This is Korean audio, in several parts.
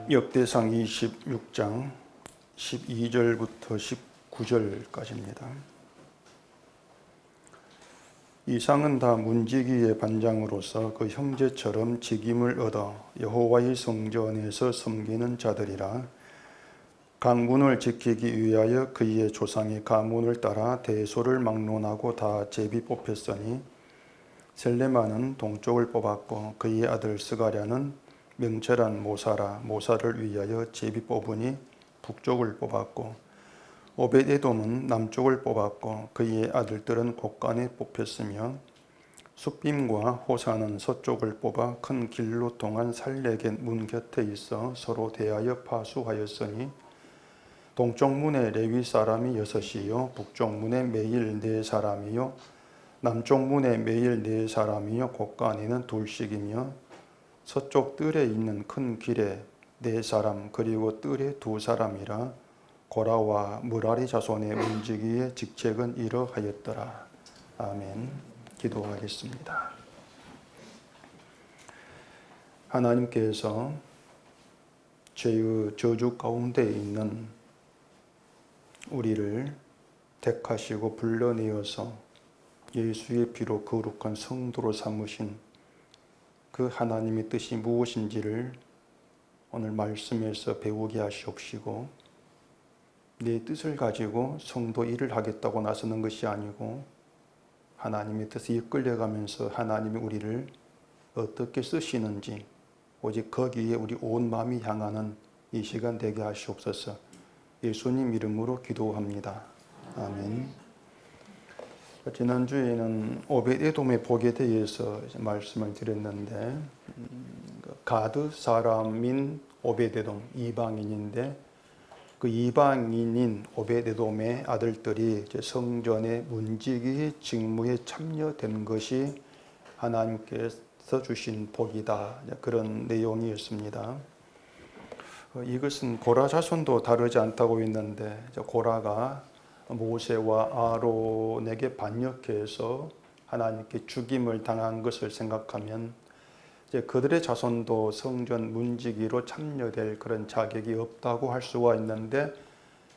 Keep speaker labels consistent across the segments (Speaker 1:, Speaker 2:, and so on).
Speaker 1: 역대상 26장 12절부터 19절까지입니다. 이상은 다 문지기의 반장으로서 그 형제처럼 직임을 얻어 여호와의 성전에서 섬기는 자들이라. 강문을 지키기 위하여 그의 조상의 가문을 따라 대소를 막론하고 다 제비 뽑혔으니 셀레마는 동쪽을 뽑았고 그의 아들 스가랴는 명철한 모사를 위하여 제비 뽑으니 북쪽을 뽑았고 오벳에돔은 남쪽을 뽑았고 그의 아들들은 곳간에 뽑혔으며 숫빔과 호사는 서쪽을 뽑아 큰 길로 통한 살레겟 문 곁에 있어 서로 대하여 파수하였으니 동쪽 문에 레위 사람이 6이요 북쪽 문에 매일 4사람이요 남쪽 문에 매일 4사람이요 곳간에는 2씩이며 서쪽 뜰에 있는 큰 길에 4사람 그리고 뜰에 2사람이라. 고라와 무라리 자손의 문지기의 직책은 이러하였더라. 아멘. 기도하겠습니다. 하나님께서 죄의 저주 가운데 있는 우리를 택하시고 불러내어서 예수의 피로 거룩한 성도로 삼으신 그 하나님의 뜻이 무엇인지를 오늘 말씀에서 배우게 하시옵시고, 내 뜻을 가지고 성도 일을 하겠다고 나서는 것이 아니고 하나님의 뜻에 이끌려가면서 하나님이 우리를 어떻게 쓰시는지 오직 거기에 우리 온 마음이 향하는 이 시간 되게 하시옵소서. 예수님 이름으로 기도합니다. 아멘. 지난주에는 오벳에돔의 복에 대해서 말씀을 드렸는데 가드 사람인 오벳에돔 이방인인데 그 이방인인 오벳에돔의 아들들이 성전의 문지기의 직무에 참여된 것이 하나님께서 주신 복이다, 그런 내용이었습니다. 이것은 고라 자손도 다르지 않다고 했는데 고라가 모세와 아론에게 반역해서 하나님께 죽임을 당한 것을 생각하면 이제 그들의 자손도 성전 문지기로 참여될 그런 자격이 없다고 할 수가 있는데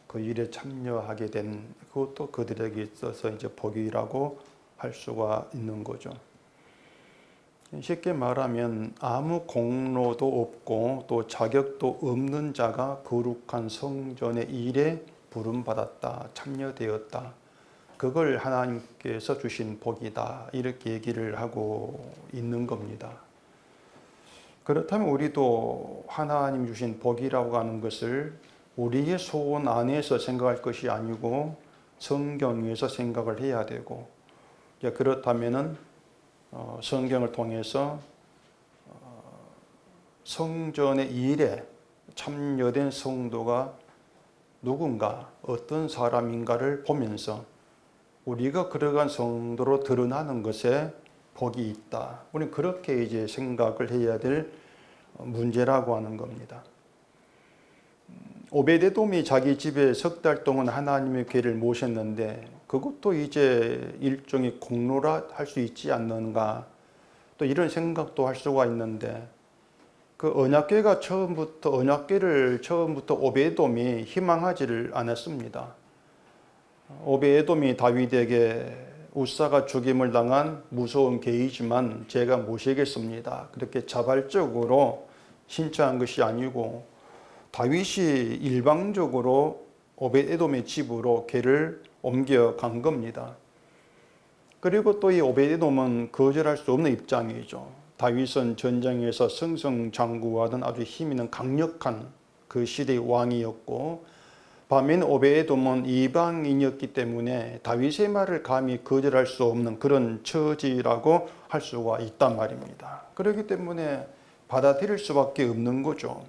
Speaker 1: 그 일에 참여하게 된 그것도 그들에게 있어서 이제 복이라고 할 수가 있는 거죠. 쉽게 말하면 아무 공로도 없고 또 자격도 없는 자가 거룩한 성전의 일에 부름받았다, 참여되었다. 그걸 하나님께서 주신 복이다. 이렇게 얘기를 하고 있는 겁니다. 그렇다면 우리도 하나님 주신 복이라고 하는 것을 우리의 소원 안에서 생각할 것이 아니고 성경에서 생각을 해야 되고, 그렇다면은 성경을 통해서 성전의 일에 참여된 성도가 누군가 어떤 사람인가를 보면서 우리가 그러한 성도로 드러나는 것에 복이 있다. 우리는 그렇게 이제 생각을 해야 될 문제라고 하는 겁니다. 오벳에돔이 자기 집에 3달 동안 하나님의 궤를 모셨는데 그것도 이제 일종의 공로라 할 수 있지 않는가, 또 이런 생각도 할 수가 있는데 그 언약궤를 처음부터 오벳에돔이 희망하지를 않았습니다. 오벳에돔이 다윗에게 우사가 죽임을 당한 무서운 계이지만 제가 모시겠습니다, 그렇게 자발적으로 신청한 것이 아니고 다윗이 일방적으로 오벳에돔의 집으로 궤를 옮겨간 겁니다. 그리고 또 이 오벳에돔은 거절할 수 없는 입장이죠. 다윗은 전쟁에서 승승장구하던 아주 힘 있는 강력한 그 시대의 왕이었고, 반면 오벳에돔은 이방인이었기 때문에 다윗의 말을 감히 거절할 수 없는 그런 처지라고 할 수가 있단 말입니다. 그렇기 때문에 받아들일 수밖에 없는 거죠.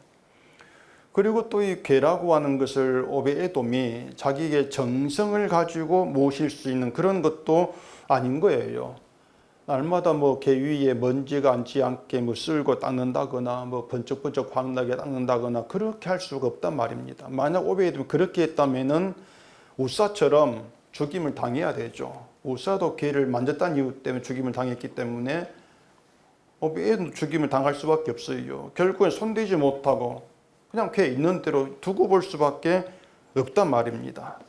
Speaker 1: 그리고 또 이 궤라고 하는 것을 오벳에돔이 자기의 정성을 가지고 모실 수 있는 그런 것도 아닌 거예요. 날마다 궤 위에 먼지가 앉지 않게 쓸고 닦는다거나 번쩍번쩍 광나게 닦는다거나 그렇게 할 수가 없단 말입니다. 만약 오벳에돔이 그렇게 했다면은 우사처럼 죽임을 당해야 되죠. 우사도 궤를 만졌다는 이유 때문에 죽임을 당했기 때문에 오벳에돔도 죽임을 당할 수밖에 없어요. 결국엔 손대지 못하고 그냥 걔 있는 대로 두고 볼 수밖에 없단 말입니다.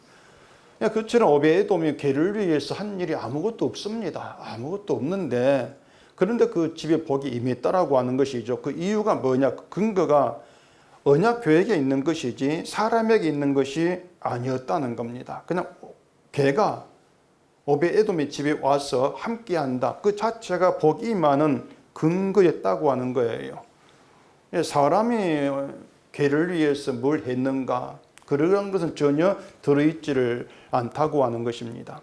Speaker 1: 그처럼 오베에돔이 걔를 위해서 한 일이 아무것도 없습니다. 아무것도 없는데, 그런데 그 집에 복이 임했다라고 하는 것이죠. 그 이유가 뭐냐? 그 근거가 언약 계획에 있는 것이지 사람에게 있는 것이 아니었다는 겁니다. 그냥 걔가 오베에돔의 집에 와서 함께한다, 그 자체가 복이 임하는 근거였다고 하는 거예요. 사람이 걔를 위해서 뭘 했는가, 그런 것은 전혀 들어있지를 않다고 하는 것입니다.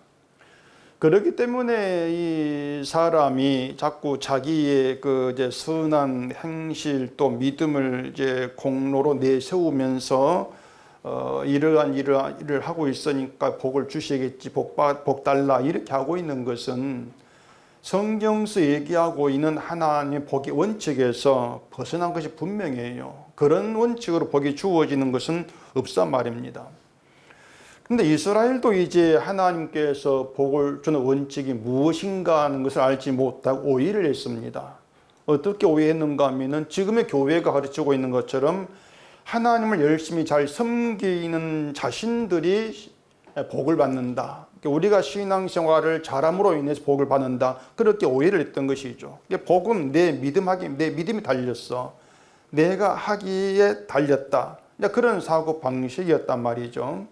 Speaker 1: 그렇기 때문에 이 사람이 자꾸 자기의 그 이제 선한 행실 또 믿음을 이제 공로로 내세우면서 이러한 일을 하고 있으니까 복을 주시겠지, 복 달라, 이렇게 하고 있는 것은 성경에서 얘기하고 있는 하나님의 복의 원칙에서 벗어난 것이 분명해요. 그런 원칙으로 복이 주어지는 것은 없단 말입니다. 근데 이스라엘도 이제 하나님께서 복을 주는 원칙이 무엇인가 하는 것을 알지 못하고 오해를 했습니다. 어떻게 오해했는가 하면은 지금의 교회가 가르치고 있는 것처럼 하나님을 열심히 잘 섬기는 자신들이 복을 받는다, 우리가 신앙생활을 잘함으로 인해서 복을 받는다, 그렇게 오해를 했던 것이죠. 복은 내 믿음이 달렸어, 내가 하기에 달렸다, 그런 사고 방식이었단 말이죠.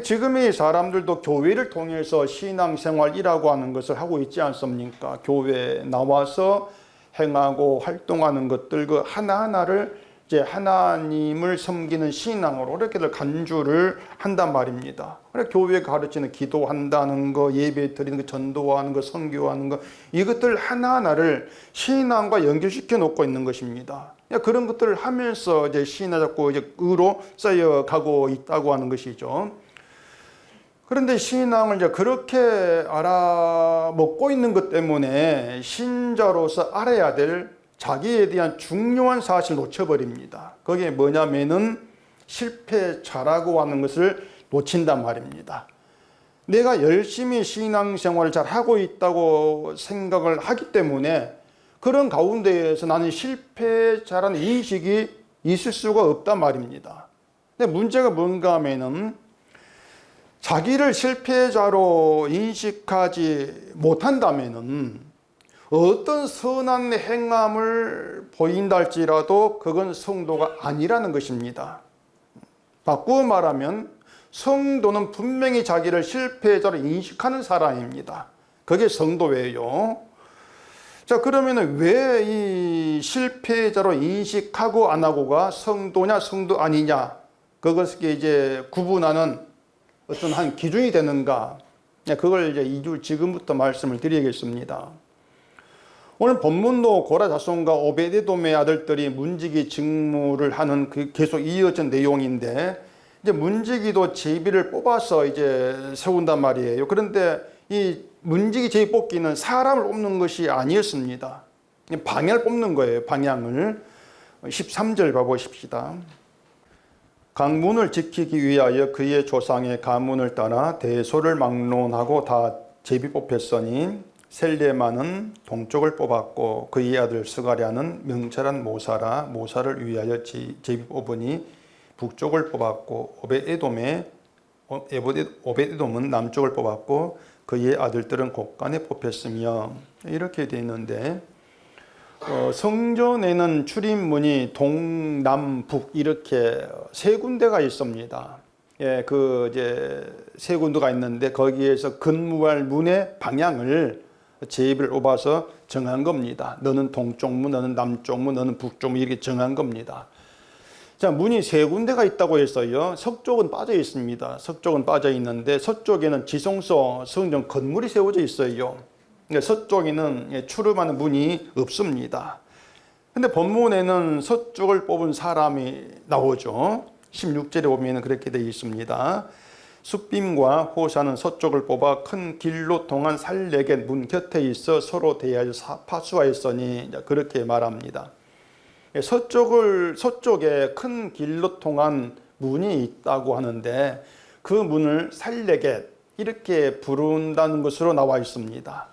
Speaker 1: 지금의 사람들도 교회를 통해서 신앙생활이라고 하는 것을 하고 있지 않습니까? 교회에 나와서 행하고 활동하는 것들 그 하나하나를 이제 하나님을 섬기는 신앙으로 이렇게들 간주를 한단 말입니다. 그래, 교회가 가르치는 기도한다는 거, 예배 드리는 거, 전도하는 거, 선교하는 거, 이것들 하나하나를 신앙과 연결시켜 놓고 있는 것입니다. 그런 것들을 하면서 이제 신앙 자꾸 이제 의로 쌓여가고 있다고 하는 것이죠. 그런데 신앙을 이제 그렇게 알아먹고 있는 것 때문에 신자로서 알아야 될 자기에 대한 중요한 사실을 놓쳐버립니다. 그게 뭐냐면은 실패자라고 하는 것을 놓친단 말입니다. 내가 열심히 신앙생활을 잘 하고 있다고 생각을 하기 때문에 그런 가운데에서 나는 실패자라는 인식이 있을 수가 없단 말입니다. 근데 문제가 뭔가 하면은 자기를 실패자로 인식하지 못한다면은 어떤 선한 행함을 보인다 할지라도 그건 성도가 아니라는 것입니다. 바꾸어 말하면 성도는 분명히 자기를 실패자로 인식하는 사람입니다. 그게 성도예요. 자, 그러면 왜 이 실패자로 인식하고 안 하고가 성도냐 성도 아니냐, 그것을 이제 구분하는 어떤 한 기준이 되는가, 그걸 이제 2주 지금부터 말씀을 드리겠습니다. 오늘 본문도 고라 자손과 오베데돔의 아들들이 문지기 직무를 하는 그 계속 이어진 내용인데, 이제 문지기도 제비를 뽑아서 이제 세운단 말이에요. 그런데 이 문지기 제비 뽑기는 사람을 뽑는 것이 아니었습니다. 방향을 뽑는 거예요. 방향을. 13절 봐보십시다. 강문을 지키기 위하여 그의 조상의 가문을 따라 대소를 막론하고 다 제비 뽑혔으니 셀레마는 동쪽을 뽑았고 그의 아들 스가랴는 명철한 모사를 위하여 제비 뽑으니 북쪽을 뽑았고 오베에돔은 남쪽을 뽑았고 그의 아들들은 곳간에 뽑혔으며, 이렇게 되어 있는데 성전에는 출입문이 동남북 이렇게 세 군데가 있습니다. 그 이제 세 군데가 있는데 거기에서 근무할 문의 방향을 제비를 뽑아서 정한 겁니다. 너는 동쪽문, 너는 남쪽문, 너는 북쪽문, 이렇게 정한 겁니다. 자, 문이 세 군데가 있다고 했어요. 서쪽은 빠져 있습니다. 서쪽은 빠져 있는데 서쪽에는 지성소 성전 건물이 세워져 있어요. 서쪽에는 출입하는 문이 없습니다. 근데 본문에는 서쪽을 뽑은 사람이 나오죠. 16절에 보면 그렇게 되어 있습니다. 숫빔과 호사는 서쪽을 뽑아 큰 길로 통한 살렉의 문 곁에 있어 서로 대하여 파수하였으니, 그렇게 말합니다. 서쪽에 큰 길로 통한 문이 있다고 하는데 그 문을 살레겟 이렇게 부른다는 것으로 나와 있습니다.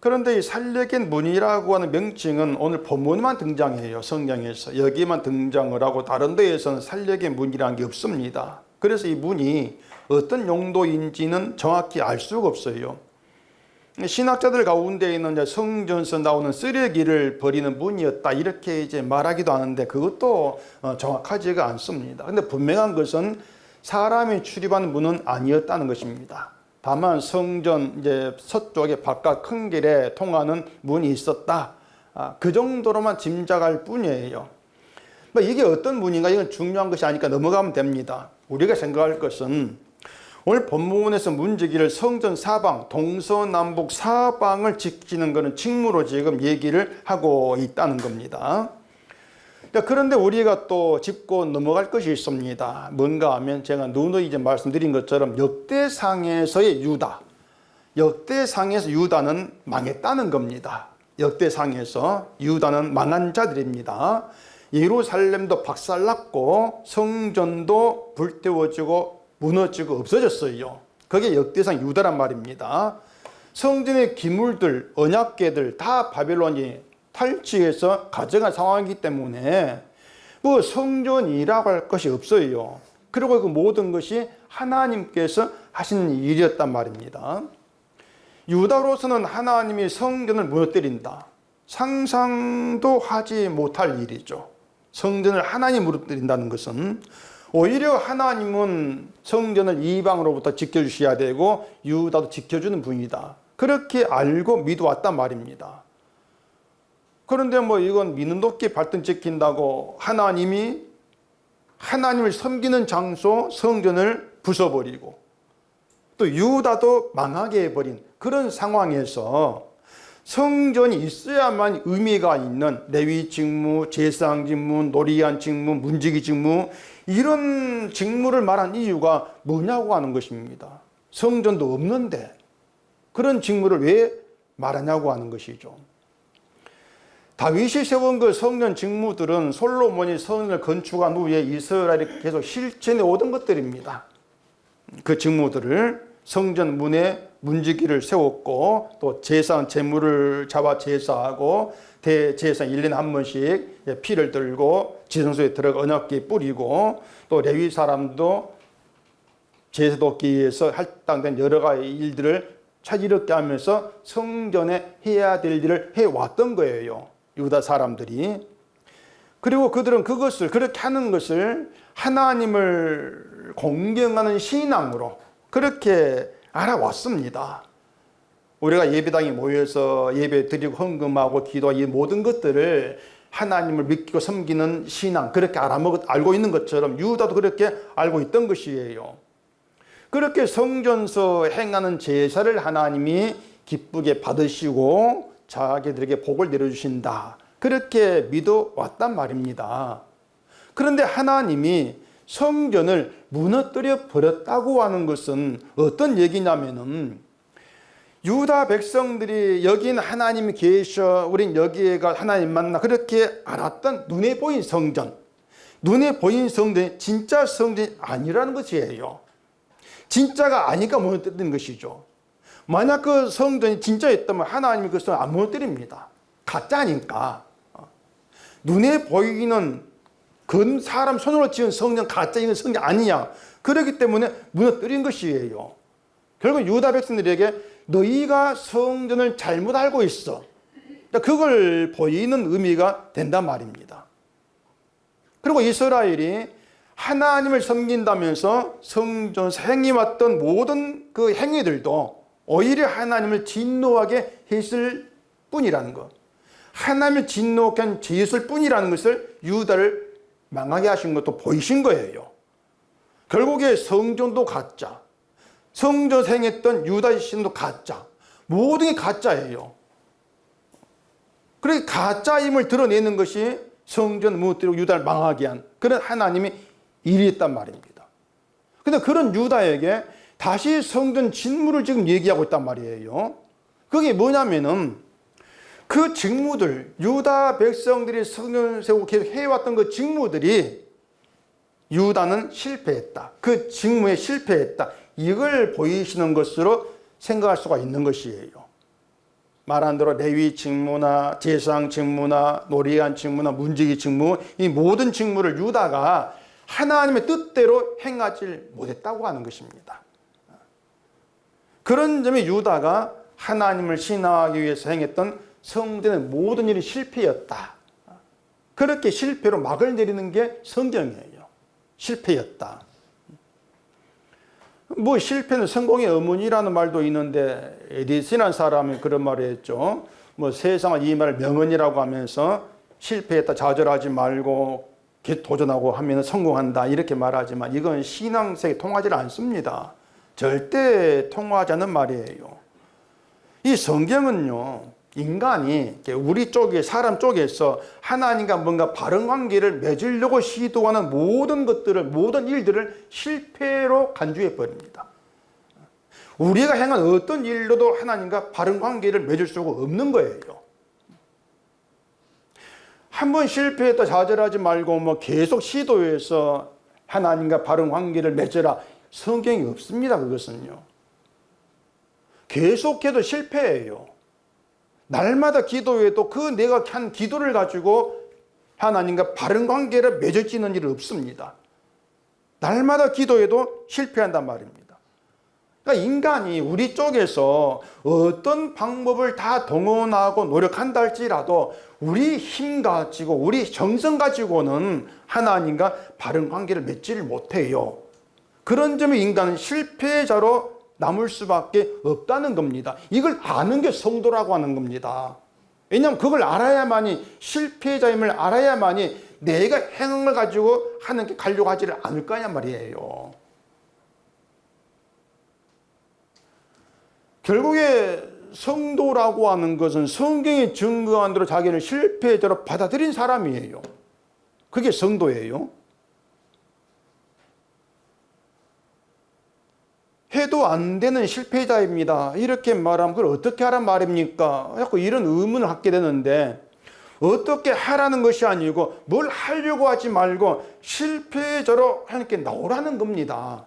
Speaker 1: 그런데 이 살려긴 문이라고 하는 명칭은 오늘 본문만 등장해요. 성경에서. 여기만 등장을 하고 다른 데에서는 살려긴 문이라는 게 없습니다. 그래서 이 문이 어떤 용도인지는 정확히 알 수가 없어요. 신학자들 가운데에는 성전에서 나오는 쓰레기를 버리는 문이었다 이렇게 이제 말하기도 하는데 그것도 정확하지가 않습니다. 근데 분명한 것은 사람이 출입하는 문은 아니었다는 것입니다. 다만 성전 이제 서쪽에 바깥 큰 길에 통하는 문이 있었다. 그 정도로만 짐작할 뿐이에요. 이게 어떤 문인가 이건 중요한 것이 아니니까 넘어가면 됩니다. 우리가 생각할 것은 오늘 본문에서 문지기를 성전 사방, 동서남북 사방을 지키는 것은 직무로 지금 얘기를 하고 있다는 겁니다. 그런데 우리가 또 짚고 넘어갈 것이 있습니다. 뭔가 하면 제가 누누이 이제 말씀드린 것처럼 역대상에서의 유다. 역대상에서 유다는 망했다는 겁니다. 역대상에서 유다는 망한 자들입니다. 예루살렘도 박살났고 성전도 불태워지고 무너지고 없어졌어요. 그게 역대상 유다란 말입니다. 성전의 기물들, 언약궤들 다 바벨론이 탈취해서 가져간 상황이기 때문에 뭐 성전이라고 할 것이 없어요. 그리고 그 모든 것이 하나님께서 하시는 일이었단 말입니다. 유다로서는 하나님이 성전을 무너뜨린다. 상상도 하지 못할 일이죠. 성전을 하나님 무너뜨린다는 것은 오히려 하나님은 성전을 이방으로부터 지켜주셔야 되고 유다도 지켜주는 분이다. 그렇게 알고 믿어왔단 말입니다. 그런데 뭐 이건 믿는 높게 발등 지킨다고 하나님을 섬기는 장소 성전을 부숴버리고 또 유다도 망하게 해버린 그런 상황에서 성전이 있어야만 의미가 있는 레위 직무, 제사장 직무, 노리한 직무, 문지기 직무 이런 직무를 말한 이유가 뭐냐고 하는 것입니다. 성전도 없는데 그런 직무를 왜 말하냐고 하는 것이죠. 다윗이 세운 그 성전 직무들은 솔로몬이 성전을 건축한 후에 이스라엘이 계속 실천해 오던 것들입니다. 그 직무들을 성전 문에 문지기를 세웠고 또 제사장 제물을 잡아 제사하고 대제사장 1년에 한 번씩 피를 들고 지성소에 들어가 언약궤 뿌리고 또 레위 사람도 제사 돕기위해서 할당된 여러 가지 일들을 차질없게 하면서 성전에 해야 될 일을 해왔던 거예요. 유다 사람들이. 그리고 그들은 그것을 그렇게 하는 것을 하나님을 공경하는 신앙으로 그렇게 알아왔습니다. 우리가 예배당에 모여서 예배 드리고 헌금하고 기도하고 이 모든 것들을 하나님을 믿고 섬기는 신앙 그렇게 알고 있는 것처럼 유다도 그렇게 알고 있던 것이에요. 그렇게 성전에서 행하는 제사를 하나님이 기쁘게 받으시고 자기들에게 복을 내려주신다. 그렇게 믿어왔단 말입니다. 그런데 하나님이 성전을 무너뜨려 버렸다고 하는 것은 어떤 얘기냐면은 유다 백성들이 여긴 하나님이 계셔 우린 여기에가 하나님 만나 그렇게 알았던 눈에 보인 성전 눈에 보인 성전이 진짜 성전이 아니라는 것이에요. 진짜가 아니까 무너뜨리는 것이죠. 만약 그 성전이 진짜였다면 하나님이 그 성전을 안 무너뜨립니다. 가짜니까. 눈에 보이는 그 사람 손으로 지은 성전 가짜 있는 성전 아니냐. 그렇기 때문에 무너뜨린 것이에요. 결국 유다 백성들에게 너희가 성전을 잘못 알고 있어. 그걸 보이는 의미가 된단 말입니다. 그리고 이스라엘이 하나님을 섬긴다면서 성전에서 행해왔던 모든 그 행위들도 오히려 하나님을 진노하게 했을 뿐이라는 것. 하나님을 진노하게 한 죄였을 뿐이라는 것을 유다를 망하게 하신 것도 보이신 거예요. 결국에 성전도 가짜, 성전에서 행했던 유다의 신도 가짜, 모든 게 가짜예요. 그래서 가짜임을 드러내는 것이 성전 무너뜨리고 유다를 망하게 한 그런 하나님의 일이었단 말입니다. 근데 그런 유다에게 다시 성전 진무를 지금 얘기하고 있단 말이에요. 그게 뭐냐면은 그 직무들, 유다 백성들이 성전 세우고 계속 해왔던 그 직무들이 유다는 실패했다. 그 직무에 실패했다. 이걸 보이시는 것으로 생각할 수가 있는 것이에요. 말한 대로 레위 직무나 제사장 직무나 노리한 직무나 문지기 직무, 이 모든 직무를 유다가 하나님의 뜻대로 행하지 못했다고 하는 것입니다. 그런 점에 유다가 하나님을 신앙하기 위해서 행했던 성전의 모든 일이 실패였다. 그렇게 실패로 막을 내리는 게 성경이에요. 실패였다. 뭐 실패는 성공의 어머니라는 말도 있는데 에디슨이라는 사람이 그런 말을 했죠. 뭐 세상은 이 말을 명언이라고 하면서 실패했다 좌절하지 말고 도전하고 하면 성공한다 이렇게 말하지만 이건 신앙생에 통하지 않습니다. 절대 통하지 않는 말이에요. 이 성경은요, 인간이 우리 쪽에 사람 쪽에서 하나님과 뭔가 바른 관계를 맺으려고 시도하는 모든 것들을, 모든 일들을 실패로 간주해 버립니다. 우리가 행한 어떤 일로도 하나님과 바른 관계를 맺을 수가 없는 거예요. 한번 실패했다 좌절하지 말고 뭐 계속 시도해서 하나님과 바른 관계를 맺으라. 성경이 없습니다. 그것은요. 계속해도 실패해요. 날마다 기도해도 그 내가 한 기도를 가지고 하나님과 바른 관계를 맺어지는 일은 없습니다. 날마다 기도해도 실패한단 말입니다. 그러니까 인간이 우리 쪽에서 어떤 방법을 다 동원하고 노력한다 할지라도 우리 힘 가지고 우리 정성 가지고는 하나님과 바른 관계를 맺지를 못해요. 그런 점에 인간은 실패자로 남을 수밖에 없다는 겁니다. 이걸 아는 게 성도라고 하는 겁니다. 왜냐하면 그걸 알아야만이, 실패자임을 알아야만이 내가 행을 가지고 하는 게 가려고 하지를 않을 거냐 말이에요. 결국에 성도라고 하는 것은 성경이 증거한 대로 자기를 실패자로 받아들인 사람이에요. 그게 성도예요. 해도 안 되는 실패자입니다. 이렇게 말하면 그걸 어떻게 하란 말입니까? 자꾸 이런 의문을 갖게 되는데, 어떻게 하라는 것이 아니고 뭘 하려고 하지 말고 실패자로 하나님께 나오라는 겁니다.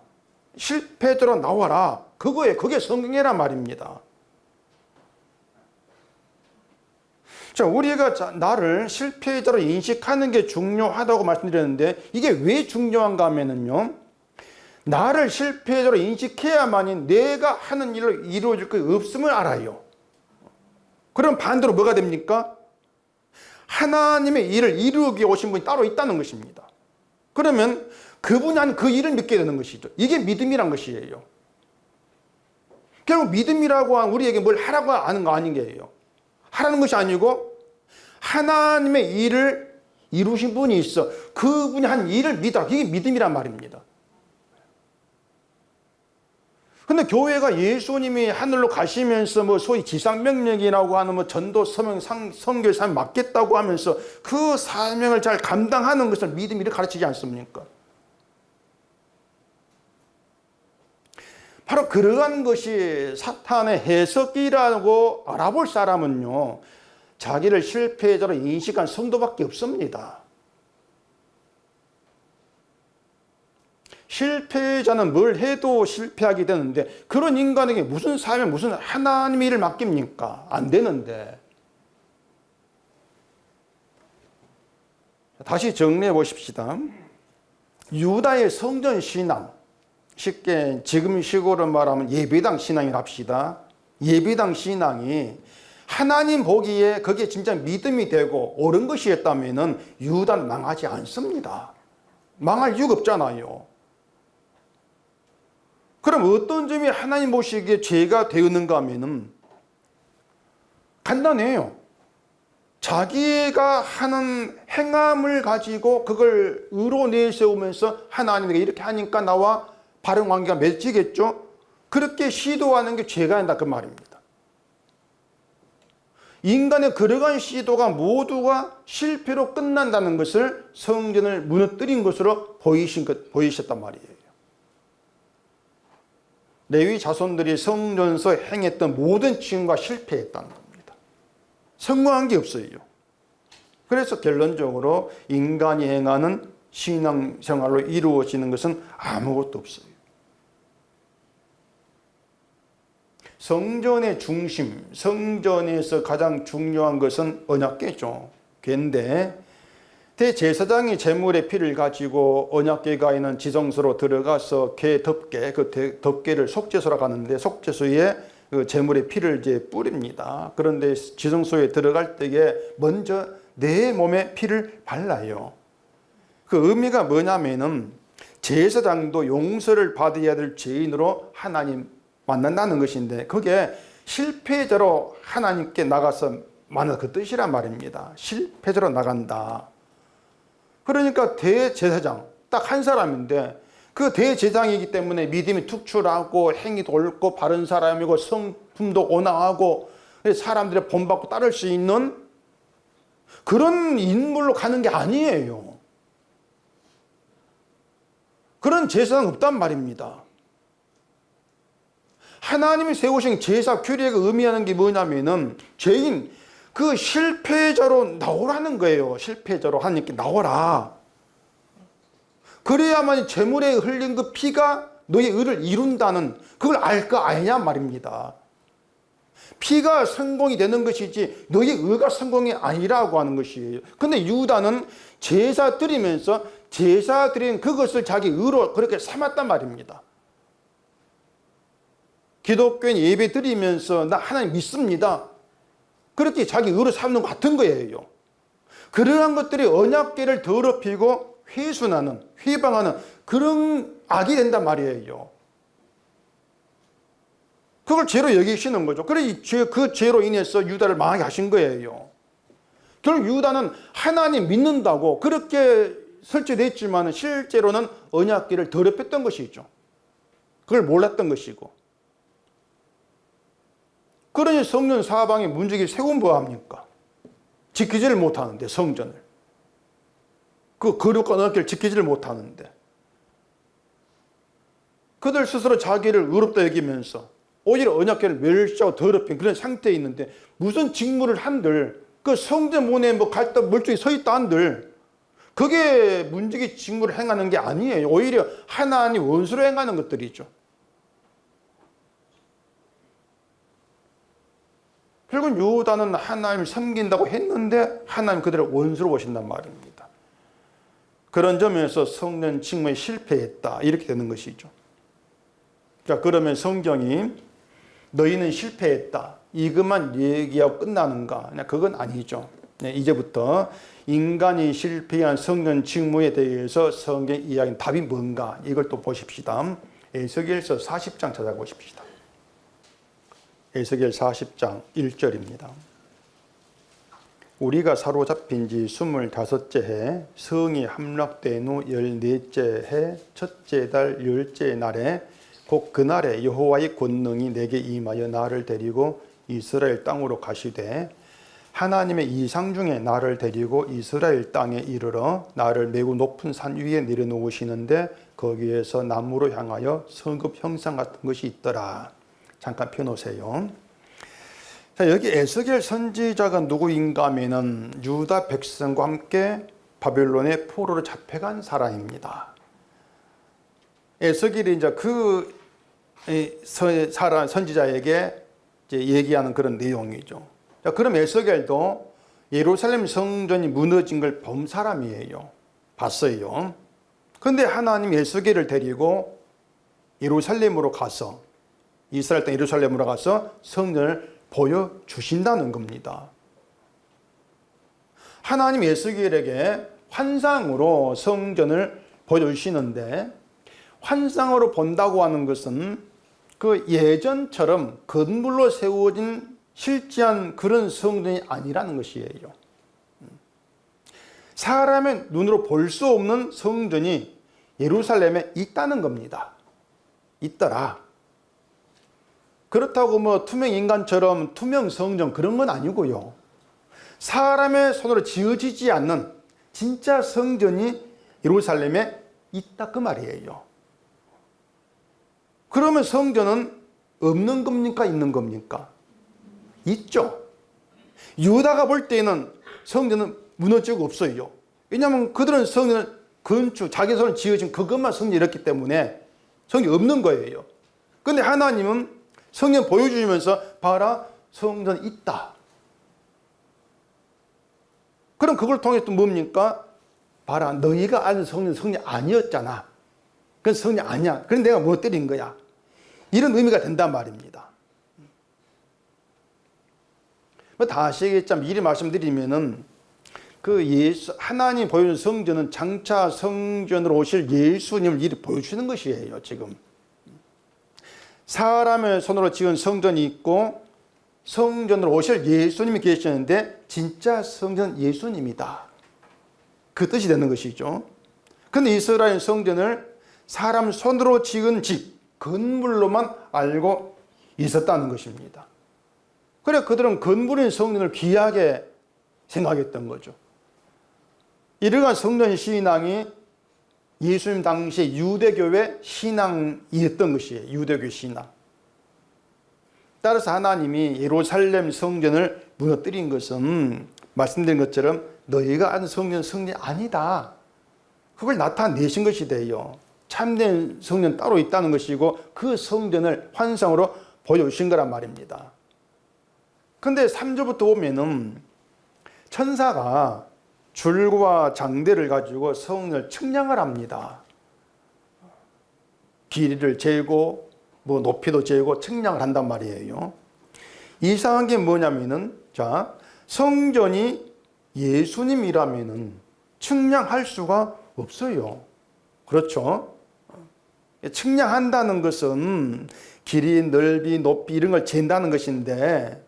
Speaker 1: 실패자로 나와라. 그게 성경이란 말입니다. 자, 우리가 나를 실패자로 인식하는 게 중요하다고 말씀드렸는데, 이게 왜 중요한가 하면은요, 나를 실패자로 인식해야만이 내가 하는 일을 이루어질 게 없음을 알아요. 그럼 반대로 뭐가 됩니까? 하나님의 일을 이루기 오신 분이 따로 있다는 것입니다. 그러면 그분이 한 그 일을 믿게 되는 것이죠. 이게 믿음이란 것이에요. 결국 믿음이라고 하면 우리에게 뭘 하라고 하는 거 아닌 게예요. 하라는 것이 아니고 하나님의 일을 이루신 분이 있어. 그분이 한 일을 믿어라. 이게 믿음이란 말입니다. 근데 교회가 예수님이 하늘로 가시면서 뭐 소위 지상명령이라고 하는 뭐 전도, 서명, 선교 사명 맡겠다고 하면서 그 사명을 잘 감당하는 것을 믿음이라 가르치지 않습니까? 바로 그러한 것이 사탄의 해석이라고 알아볼 사람은요, 자기를 실패자로 인식한 성도밖에 없습니다. 실패자는 뭘 해도 실패하게 되는데, 그런 인간에게 무슨 사명, 무슨 하나님의 일을 맡깁니까? 안 되는데. 다시 정리해 보십시다. 유다의 성전 신앙, 쉽게 지금 식으로 말하면 예배당 신앙이라 합시다. 예배당 신앙이 하나님 보기에 그게 진짜 믿음이 되고 옳은 것이었다면 유다는 망하지 않습니다. 망할 이유가 없잖아요. 그럼 어떤 점이 하나님 보시기에 죄가 되었는가 하면은 간단해요. 자기가 하는 행함을 가지고 그걸 의로 내세우면서 하나님에게 이렇게 하니까 나와 바른 관계가 맺히겠죠? 그렇게 시도하는 게 죄가 된다 그 말입니다. 인간의 그러한 시도가 모두가 실패로 끝난다는 것을 성전을 무너뜨린 것으로 보이셨단 말이에요. 레위 자손들이 성전에서 행했던 모든 직무가 실패했다는 겁니다. 성공한 게 없어요. 그래서 결론적으로 인간이 행하는 신앙생활로 이루어지는 것은 아무것도 없어요. 성전의 중심, 성전에서 가장 중요한 것은 언약궤죠. 궤인데 대제사장이 제물의 피를 가지고 언약궤가 있는 지성소로 들어가서 궤 덮개, 그 덮개를 속죄소라 가는데 속죄소에 그 제물의 피를 이제 뿌립니다. 그런데 지성소에 들어갈 때에 먼저 내 몸에 피를 발라요. 그 의미가 뭐냐면은 제사장도 용서를 받아야 될 죄인으로 하나님 만난다는 것인데 그게 실패자로 하나님께 나가서 만나 그 뜻이란 말입니다. 실패자로 나간다. 그러니까 대제사장 딱 한 사람인데 그 대제사장이기 때문에 믿음이 특출하고 행위도 옳고 바른 사람이고 성품도 온화하고 사람들의 본받고 따를 수 있는 그런 인물로 가는 게 아니에요. 그런 제사장 없단 말입니다. 하나님이 세우신 제사 규례가 의미하는 게 뭐냐면은 죄인 그 실패자로 나오라는 거예요. 실패자로 하나님께 나오라. 그래야만 제물에 흘린 그 피가 너의 의를 이룬다는 그걸 알 거 아니냐 말입니다. 피가 성공이 되는 것이지 너의 의가 성공이 아니라고 하는 것이에요. 근데 유다는 제사 드리면서 제사 드린 그것을 자기 의로 그렇게 삼았단 말입니다. 기독교인 예배 드리면서 나 하나님 믿습니다. 그렇게 자기 의로 삼는 것 같은 거예요. 그러한 것들이 언약궤를 더럽히고 훼손하는, 회방하는 그런 악이 된단 말이에요. 그걸 죄로 여기시는 거죠. 그래서 그 죄로 인해서 유다를 망하게 하신 거예요. 결국 유다는 하나님 믿는다고 그렇게 설치됐지만 실제로는 언약궤를 더럽혔던 것이죠. 그걸 몰랐던 것이고. 그러니 성전 사방에 문지기를 세우면 뭐합니까? 지키지를 못하는데 성전을. 그 거룩한 언약궤를 지키지를 못하는데. 그들 스스로 자기를 의롭다 여기면서 오히려 언약궤를 멸시하고 더럽힌 그런 상태에 있는데 무슨 직무를 한들 그 성전 문에 뭐 갈다 멀쩡히 서 있다 한들 그게 문지기 직무를 행하는 게 아니에요. 오히려 하나님 원수로 행하는 것들이죠. 결국 유다는 하나님을 섬긴다고 했는데 하나님 그들을 원수로 보신단 말입니다. 그런 점에서 성전 직무에 실패했다 이렇게 되는 것이죠. 자, 그러면 성경이 너희는 실패했다 이것만 얘기하고 끝나는가? 그건 아니죠. 네, 이제부터 인간이 실패한 성전 직무에 대해서 성경 이야기는 답이 뭔가 이걸 또 보십시다. 에스겔서 40장 찾아보십시다. 에스겔 40장 1절입니다. 우리가 사로잡힌 지 25째 해 성이 함락된 후 14째 해 첫째 달 10째 날에 곧 그날에 여호와의 권능이 내게 임하여 나를 데리고 이스라엘 땅으로 가시되 하나님의 이상 중에 나를 데리고 이스라엘 땅에 이르러 나를 매우 높은 산 위에 내려놓으시는데 거기에서 나무로 향하여 성읍 형상 같은 것이 있더라. 잠깐 펴놓으세요. 자, 여기 에스겔 선지자가 누구인가 하면은 유다 백성과 함께 바벨론의 포로로 잡혀간 사람입니다. 에스겔이 이제 그 선지자에게 이제 얘기하는 그런 내용이죠. 자, 그럼 에스겔도 예루살렘 성전이 무너진 걸 본 사람이에요. 봤어요. 그런데 하나님 에스겔을 데리고 예루살렘으로 가서 이스라엘 땅 예루살렘으로 가서 성전을 보여주신다는 겁니다. 하나님 에스겔에게 환상으로 성전을 보여주시는데 환상으로 본다고 하는 것은 그 예전처럼 건물로 세워진 실제한 그런 성전이 아니라는 것이에요. 사람의 눈으로 볼 수 없는 성전이 예루살렘에 있다는 겁니다. 있더라. 그렇다고 뭐 투명 인간처럼 투명 성전 그런 건 아니고요. 사람의 손으로 지어지지 않는 진짜 성전이 예루살렘에 있다 그 말이에요. 그러면 성전은 없는 겁니까? 있는 겁니까? 있죠. 유다가 볼 때는 성전은 무너지고 없어요. 왜냐하면 그들은 성전을 건축, 자기 손으로 지어진 그것만 성전이었기 때문에 성전이 없는 거예요. 그런데 하나님은 성전 보여주면서 봐라, 성전이 있다. 그럼 그걸 통해서 또 뭡니까? 봐라, 너희가 아는 성전이 아니었잖아. 그건 성전이 아니야. 그럼 내가 뭐 때린 거야? 이런 의미가 된단 말입니다. 다시 얘기했지만 미리 말씀드리면은 하나님 보여주는 성전은 장차 성전으로 오실 예수님을 이리 보여주는 것이에요, 지금. 사람의 손으로 지은 성전이 있고 성전으로 오실 예수님이 계시는데 진짜 성전 예수님이다. 그 뜻이 되는 것이죠. 근데 이스라엘 성전을 사람 손으로 지은 집, 건물로만 알고 있었다는 것입니다. 그래 그들은 건물인 성전을 귀하게 생각했던 거죠. 이러한 성전 신앙이 예수님 당시 유대교의 신앙이었던 것이에요. 유대교 신앙. 따라서 하나님이 예루살렘 성전을 무너뜨린 것은 말씀드린 것처럼 너희가 아는 성전이 아니다. 그걸 나타내신 것이 돼요. 참된 성전 따로 있다는 것이고 그 성전을 환상으로 보여주신 거란 말입니다. 근데 3절부터 보면은 천사가 줄과 장대를 가지고 성전을 측량을 합니다. 길이를 재고 높이도 재고 측량을 한단 말이에요. 이상한 게 뭐냐면은 성전이 예수님이라면은 측량할 수가 없어요. 그렇죠? 측량한다는 것은 길이, 넓이, 높이 이런 걸 잰다는 것인데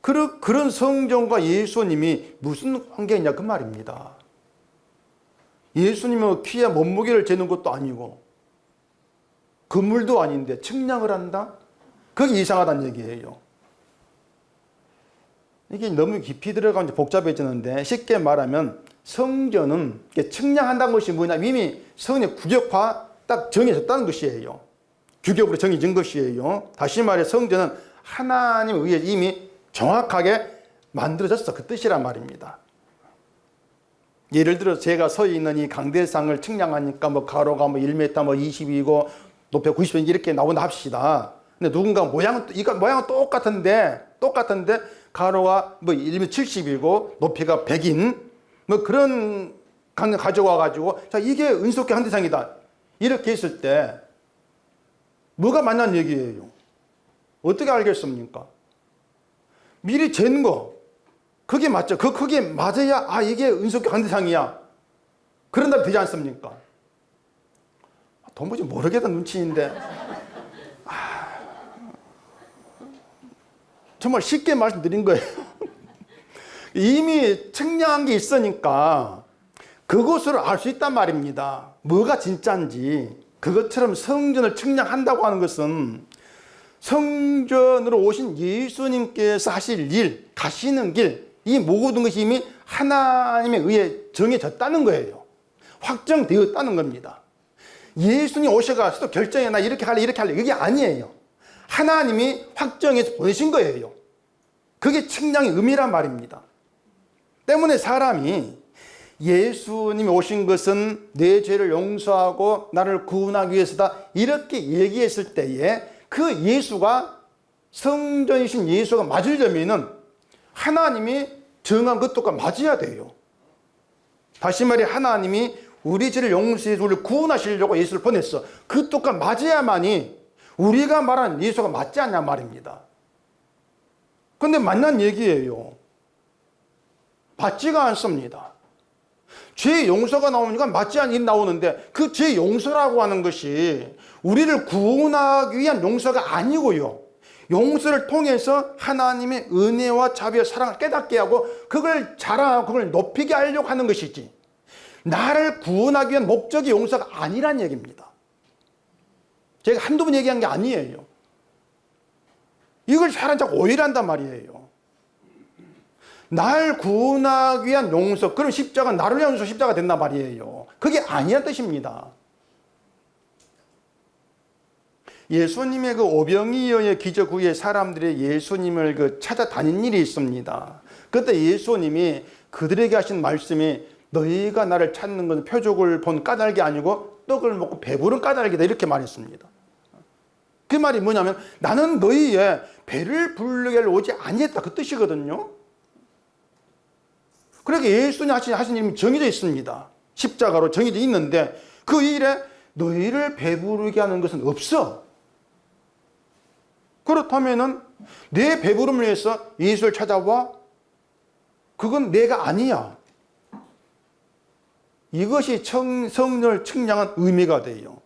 Speaker 1: 그런 성전과 예수님이 무슨 관계냐 그 말입니다. 예수님은 키와 몸무게를 재는 것도 아니고 건물도 아닌데 측량을 한다? 그게 이상하다는 얘기예요. 이게 너무 깊이 들어가면 복잡해지는데 쉽게 말하면 성전은 측량한다는 것이 뭐냐 이미 성의 규격화 딱 정해졌다는 것이에요. 규격으로 정해진 것이에요. 다시 말해 성전은 하나님에 의해 이미 정확하게 만들어졌어. 그 뜻이란 말입니다. 예를 들어 제가 서 있는 이 강대상을 측량하니까 가로가 1m 20이고 높이가 90cm 이렇게 나온다 합시다. 근데 누군가 모양은 똑같은데 가로가 1m 70이고 높이가 100인 그런 강을 가져와 가지고 이게 은속계 한대상이다. 이렇게 했을 때 뭐가 맞냐는 얘기예요. 어떻게 알겠습니까? 미리 잰 거 그게 맞죠. 그게 맞아야 이게 은속계 한대상이야. 그런다면 되지 않습니까? 도무지 모르겠다는 눈치인데 정말 쉽게 말씀드린 거예요. 이미 측량한 게 있으니까 그것으로 알 수 있단 말입니다. 뭐가 진짜인지. 그것처럼 성전을 측량한다고 하는 것은 성전으로 오신 예수님께서 하실 일, 가시는 길, 이 모든 것이 이미 하나님에 의해 정해졌다는 거예요. 확정되었다는 겁니다. 예수님 오셔가지고 결정해 나 이렇게 할래 이게 아니에요. 하나님이 확정해서 보내신 거예요. 그게 측량의 의미란 말입니다. 때문에 사람이 예수님이 오신 것은 내 죄를 용서하고 나를 구원하기 위해서다 이렇게 얘기했을 때에 그 예수가 성전이신 예수가 맞으려면은 하나님이 정한 것과 맞아야 돼요. 다시 말해 하나님이 우리 죄를 용서해서 우리를 구원하시려고 예수를 보냈어. 그 뜻과 맞아야만이 우리가 말하는 예수가 맞지 않냐 말입니다. 근데 맞는 얘기예요. 맞지가 않습니다. 죄 용서가 나오니까 맞지 않은 일이 나오는데 그 죄 용서라고 하는 것이 우리를 구원하기 위한 용서가 아니고요. 용서를 통해서 하나님의 은혜와 자비와 사랑을 깨닫게 하고 그걸 자랑하고 그걸 높이게 하려고 하는 것이지 나를 구원하기 위한 목적이 용서가 아니란 얘기입니다. 제가 한두 번 얘기한 게 아니에요. 이걸 사람 자꾸 오해를 한단 말이에요. 날 구원하기 위한 용서, 그럼 십자가 나를 위한 용서 십자가 된단 말이에요. 그게 아니란 뜻입니다. 예수님의 그 오병이어의 기적 후에 사람들이 예수님을 찾아다닌 일이 있습니다. 그때 예수님이 그들에게 하신 말씀이 너희가 나를 찾는 것은 표적을 본 까닭이 아니고 떡을 먹고 배부른 까닭이다 이렇게 말했습니다. 그 말이 뭐냐면 나는 너희의 배를 부르게 하려 오지 아니했다, 그 뜻이거든요. 그러니까 예수님 하신 일이 정해져 있습니다. 십자가로 정해져 있는데 그 일에 너희를 배부르게 하는 것은 없어. 그렇다면은 내 배부름을 위해서 예수를 찾아와? 그건 내가 아니야. 이것이 성전을 측량한 의미가 돼요.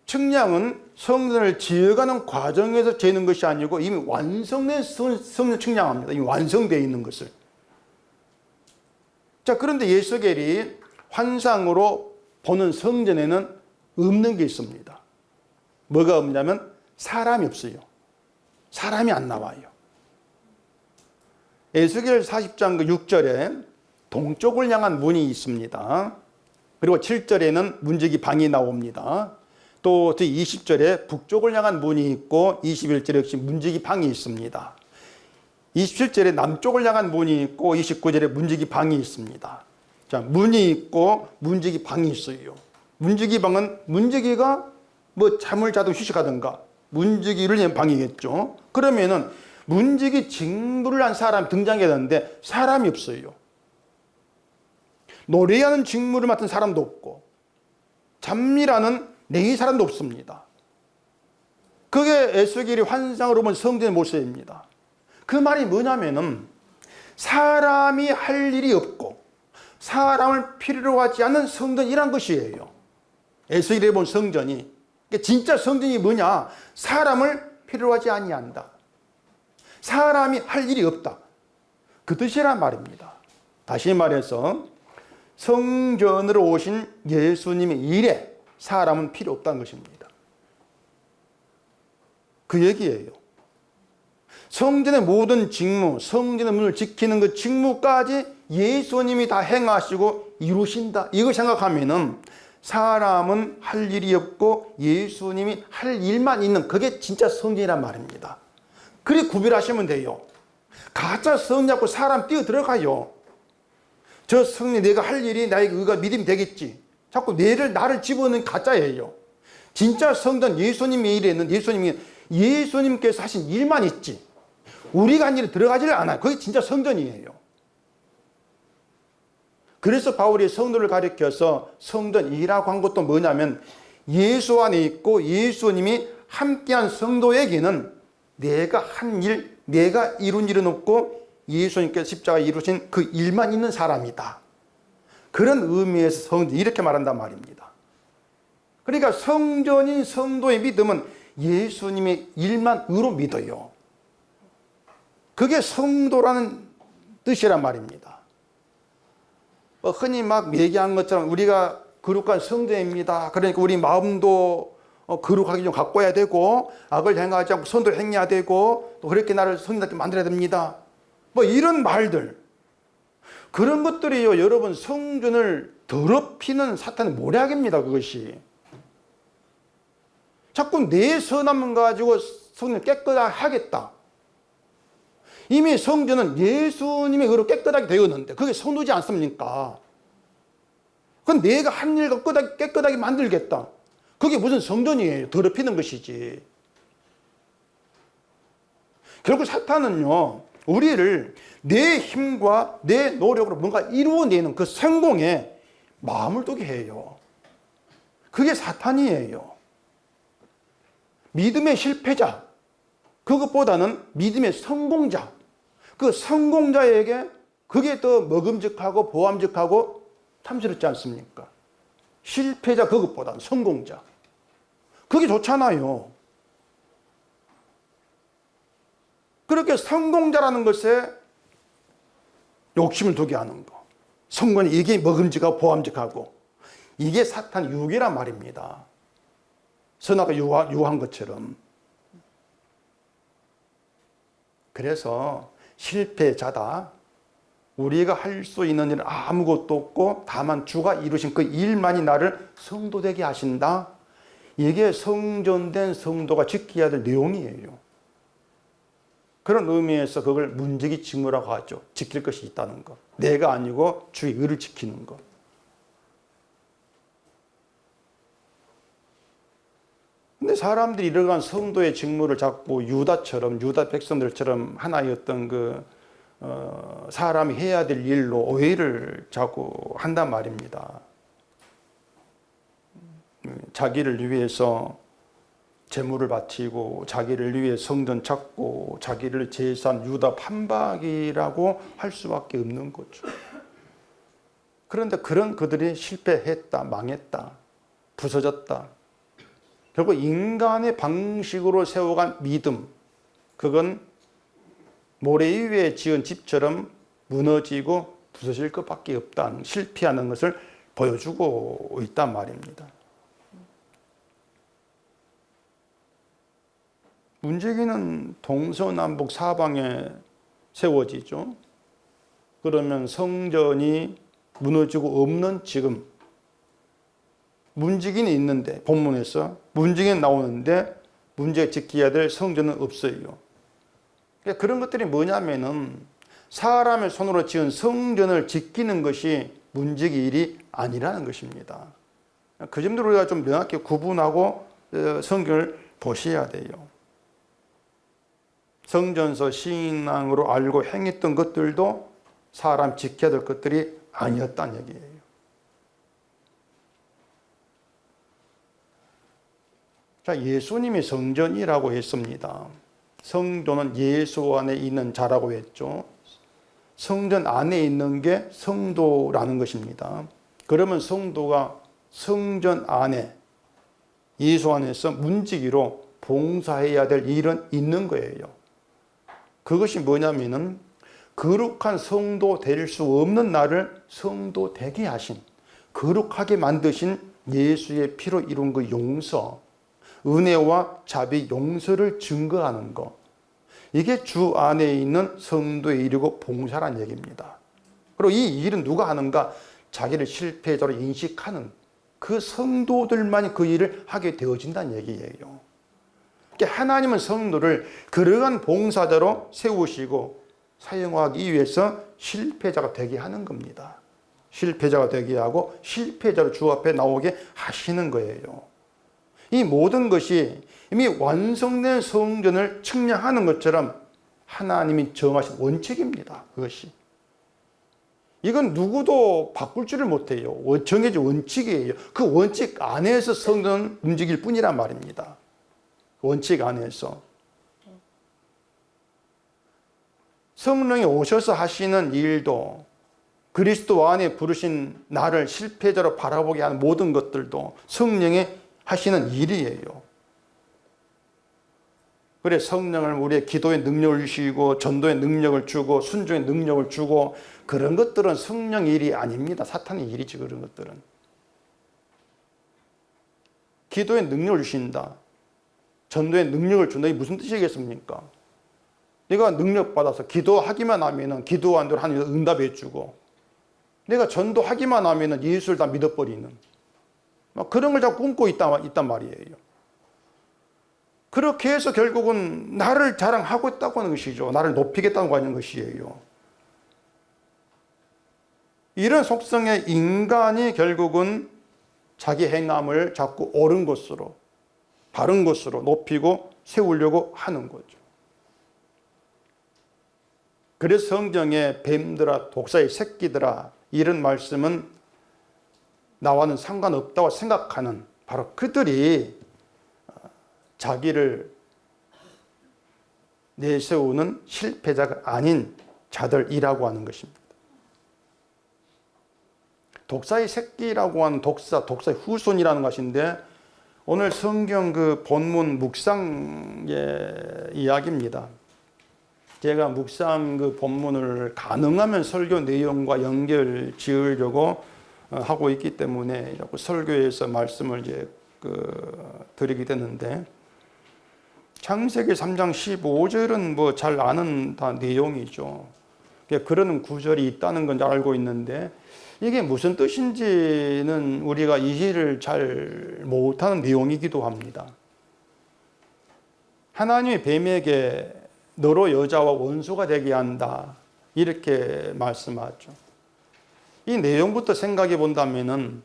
Speaker 1: 측량은 성전을 지어가는 과정에서 재는 것이 아니고 이미 완성된 성전을 측량합니다. 이미 완성되어 있는 것을. 자, 그런데 예수겔이 환상으로 보는 성전에는 없는 게 있습니다. 뭐가 없냐면 사람이 없어요. 사람이 안 나와요. 에스겔 40장 6절에 동쪽을 향한 문이 있습니다. 그리고 7절에는 문지기 방이 나옵니다. 또 20절에 북쪽을 향한 문이 있고 21절에 역시 문지기 방이 있습니다. 27절에 남쪽을 향한 문이 있고 29절에 문지기 방이 있습니다. 자, 문이 있고 문지기 방이 있어요. 문지기 방은 문지기가 뭐 잠을 자도 휴식하든가 문지기를 위한 방이겠죠. 그러면은 문지기 직무를 한 사람이 등장해야 되는데 사람이 없어요. 노래하는 직무를 맡은 사람도 없고 잠이라는 내의 사람도 없습니다. 그게 에스겔이 환상으로 본 성전의 모습입니다. 그 말이 뭐냐면은 사람이 할 일이 없고 사람을 필요로 하지 않는 성전이란 것이에요. 에스겔이 본 성전이. 진짜 성전이 뭐냐? 사람을 필요로 하지 아니한다. 사람이 할 일이 없다. 그 뜻이란 말입니다. 다시 말해서 성전으로 오신 예수님의 일에 사람은 필요 없다는 것입니다. 그 얘기예요. 성전의 모든 직무, 성전의 문을 지키는 그 직무까지 예수님이 다 행하시고 이루신다. 이거 생각하면은 사람은 할 일이 없고 예수님이 할 일만 있는 그게 진짜 성전이란 말입니다. 그리 구별하시면 돼요. 가짜 성전 잡고 사람 뛰어 들어가요. 저 성령 내가 할 일이 나에게 의가 믿음이 되겠지. 자꾸 나를 집어넣는 가짜예요. 진짜 성전 예수님의 일에는 예수님께서 하신 일만 있지. 우리가 한 일에 들어가지를 않아요. 그게 진짜 성전이에요. 그래서 바울이 성도를 가리켜서 성전이라고 한 것도 뭐냐면 예수 안에 있고 예수님이 함께한 성도에게는 내가 한 일, 내가 이룬 일은 없고 예수님께서 십자가에 이루신 그 일만 있는 사람이다. 그런 의미에서 성전 이렇게 말한단 말입니다. 그러니까 성전인 성도의 믿음은 예수님의 일만 의로 믿어요. 그게 성도라는 뜻이란 말입니다. 흔히 막 얘기한 것처럼 우리가 거룩한 성도입니다. 그러니까 우리 마음도 거룩하게 좀 가꿔야 되고 악을 행하지 않고 선도를 행해야 되고 또 그렇게 나를 성인답게 만들어야 됩니다. 뭐 이런 말들, 그런 것들이요, 여러분 성전을 더럽히는 사탄의 모략입니다. 그것이 자꾸 내 선함을 가지고 성전을 깨끗하게 하겠다. 이미 성전은 예수님의 의로 깨끗하게 되었는데 그게 성도지 않습니까? 그건 내가 한 일과 깨끗하게 만들겠다. 그게 무슨 성전이에요? 더럽히는 것이지. 결국 사탄은요, 우리를 내 힘과 내 노력으로 뭔가 이루어내는 그 성공에 마음을 두게 해요. 그게 사탄이에요. 믿음의 실패자, 그것보다는 믿음의 성공자, 그 성공자에게 그게 더 먹음직하고 보암직하고 탐스럽지 않습니까? 실패자 그것보다는 성공자. 그게 좋잖아요. 그렇게 성공자라는 것에 욕심을 두게 하는 거. 성공이 이게 먹음직하고 보암직하고 이게 사탄 유혹이란 말입니다. 선악가 유혹한 것처럼. 그래서 실패자다. 우리가 할 수 있는 일은 아무것도 없고 다만 주가 이루신 그 일만이 나를 성도되게 하신다. 이게 성전된 성도가 지켜야 될 내용이에요. 그런 의미에서 그걸 문지기 직무라고 하죠. 지킬 것이 있다는 것. 내가 아니고 주의 의를 지키는 것. 근데 사람들이 이러한 성도의 직무를 자꾸 유다 백성들처럼 하나의 어떤 사람이 해야 될 일로 오해를 자꾸 한단 말입니다. 자기를 위해서 재물을 바치고 자기를 위해 성전 찾고 자기를 제사한 유다 판박이라고 할 수밖에 없는 거죠. 그런데 그런 그들이 실패했다, 망했다, 부서졌다. 결국 인간의 방식으로 세워간 믿음, 그건 모래 위에 지은 집처럼 무너지고 부서질 것밖에 없다, 실패하는 것을 보여주고 있단 말입니다. 문제기는 동서남북 사방에 세워지죠. 그러면 성전이 무너지고 없는 지금 문지기는 있는데, 본문에서 문지기는 나오는데 문제 지켜야 될 성전은 없어요. 그러니까 그런 것들이 뭐냐면은 사람의 손으로 지은 성전을 지키는 것이 문지기 일이 아니라는 것입니다. 그 점들을 우리가 좀 명확히 구분하고 성경을 보셔야 돼요. 성전서 신앙으로 알고 행했던 것들도 사람 지켜야 될 것들이 아니었다는 얘기예요. 자, 예수님이 성전이라고 했습니다. 성도는 예수 안에 있는 자라고 했죠. 성전 안에 있는 게 성도라는 것입니다. 그러면 성도가 성전 안에 예수 안에서 문지기로 봉사해야 될 일은 있는 거예요. 그것이 뭐냐면은 거룩한 성도 될 수 없는 나를 성도 되게 하신, 거룩하게 만드신 예수의 피로 이룬 그 용서, 은혜와 자비, 용서를 증거하는 것, 이게 주 안에 있는 성도에 이르고 봉사란 얘기입니다. 그리고 이 일은 누가 하는가? 자기를 실패자로 인식하는 그 성도들만이 그 일을 하게 되어진다는 얘기예요. 하나님은 성도를 그러한 봉사자로 세우시고 사용하기 위해서 실패자가 되게 하는 겁니다. 실패자가 되게 하고 실패자로 주 앞에 나오게 하시는 거예요. 이 모든 것이 이미 완성된 성전을 측량하는 것처럼 하나님이 정하신 원칙입니다. 그것이. 이건 누구도 바꿀 줄을 못해요. 정해진 원칙이에요. 그 원칙 안에서 성전은 움직일 뿐이란 말입니다. 원칙 안에서. 성령이 오셔서 하시는 일도, 그리스도 안에 부르신 나를 실패자로 바라보게 하는 모든 것들도 성령이 하시는 일이에요. 그래, 성령을 우리의 기도의 능력을 주시고 전도의 능력을 주고 순종의 능력을 주고, 그런 것들은 성령 일이 아닙니다. 사탄의 일이지. 그런 것들은 기도의 능력을 주신다, 전도의 능력을 준다. 이게 무슨 뜻이겠습니까? 내가 능력 받아서 기도하기만 하면은 기도한 대로 하나님이 응답해 주고, 내가 전도하기만 하면은 예수를 다 믿어버리는, 그런 걸 자꾸 꿈꾸고 있단 말이에요. 그렇게 해서 결국은 나를 자랑하고 있다고 하는 것이죠. 나를 높이겠다고 하는 것이에요. 이런 속성의 인간이 결국은 자기 행함을 자꾸 옳은 것으로, 바른 것으로 높이고 세우려고 하는 거죠. 그래서 성경에 뱀들아, 독사의 새끼들아, 이런 말씀은 나와는 상관없다고 생각하는 바로 그들이 자기를 내세우는 실패자가 아닌 자들이라고 하는 것입니다. 독사의 새끼라고 하는 독사의 후손이라는 것인데, 오늘 성경 그 본문 묵상의 이야기입니다. 제가 묵상 그 본문을 가능하면 설교 내용과 연결 지으려고 하고 있기 때문에 자꾸 설교에서 말씀을 드리게 되는데, 창세기 3장 15절은 뭐 잘 아는 다 내용이죠. 그런 구절이 있다는 건 알고 있는데, 이게 무슨 뜻인지는 우리가 이해를 잘 못하는 내용이기도 합니다. 하나님이 뱀에게 너로 여자와 원수가 되게 한다, 이렇게 말씀하죠. 이 내용부터 생각해 본다면은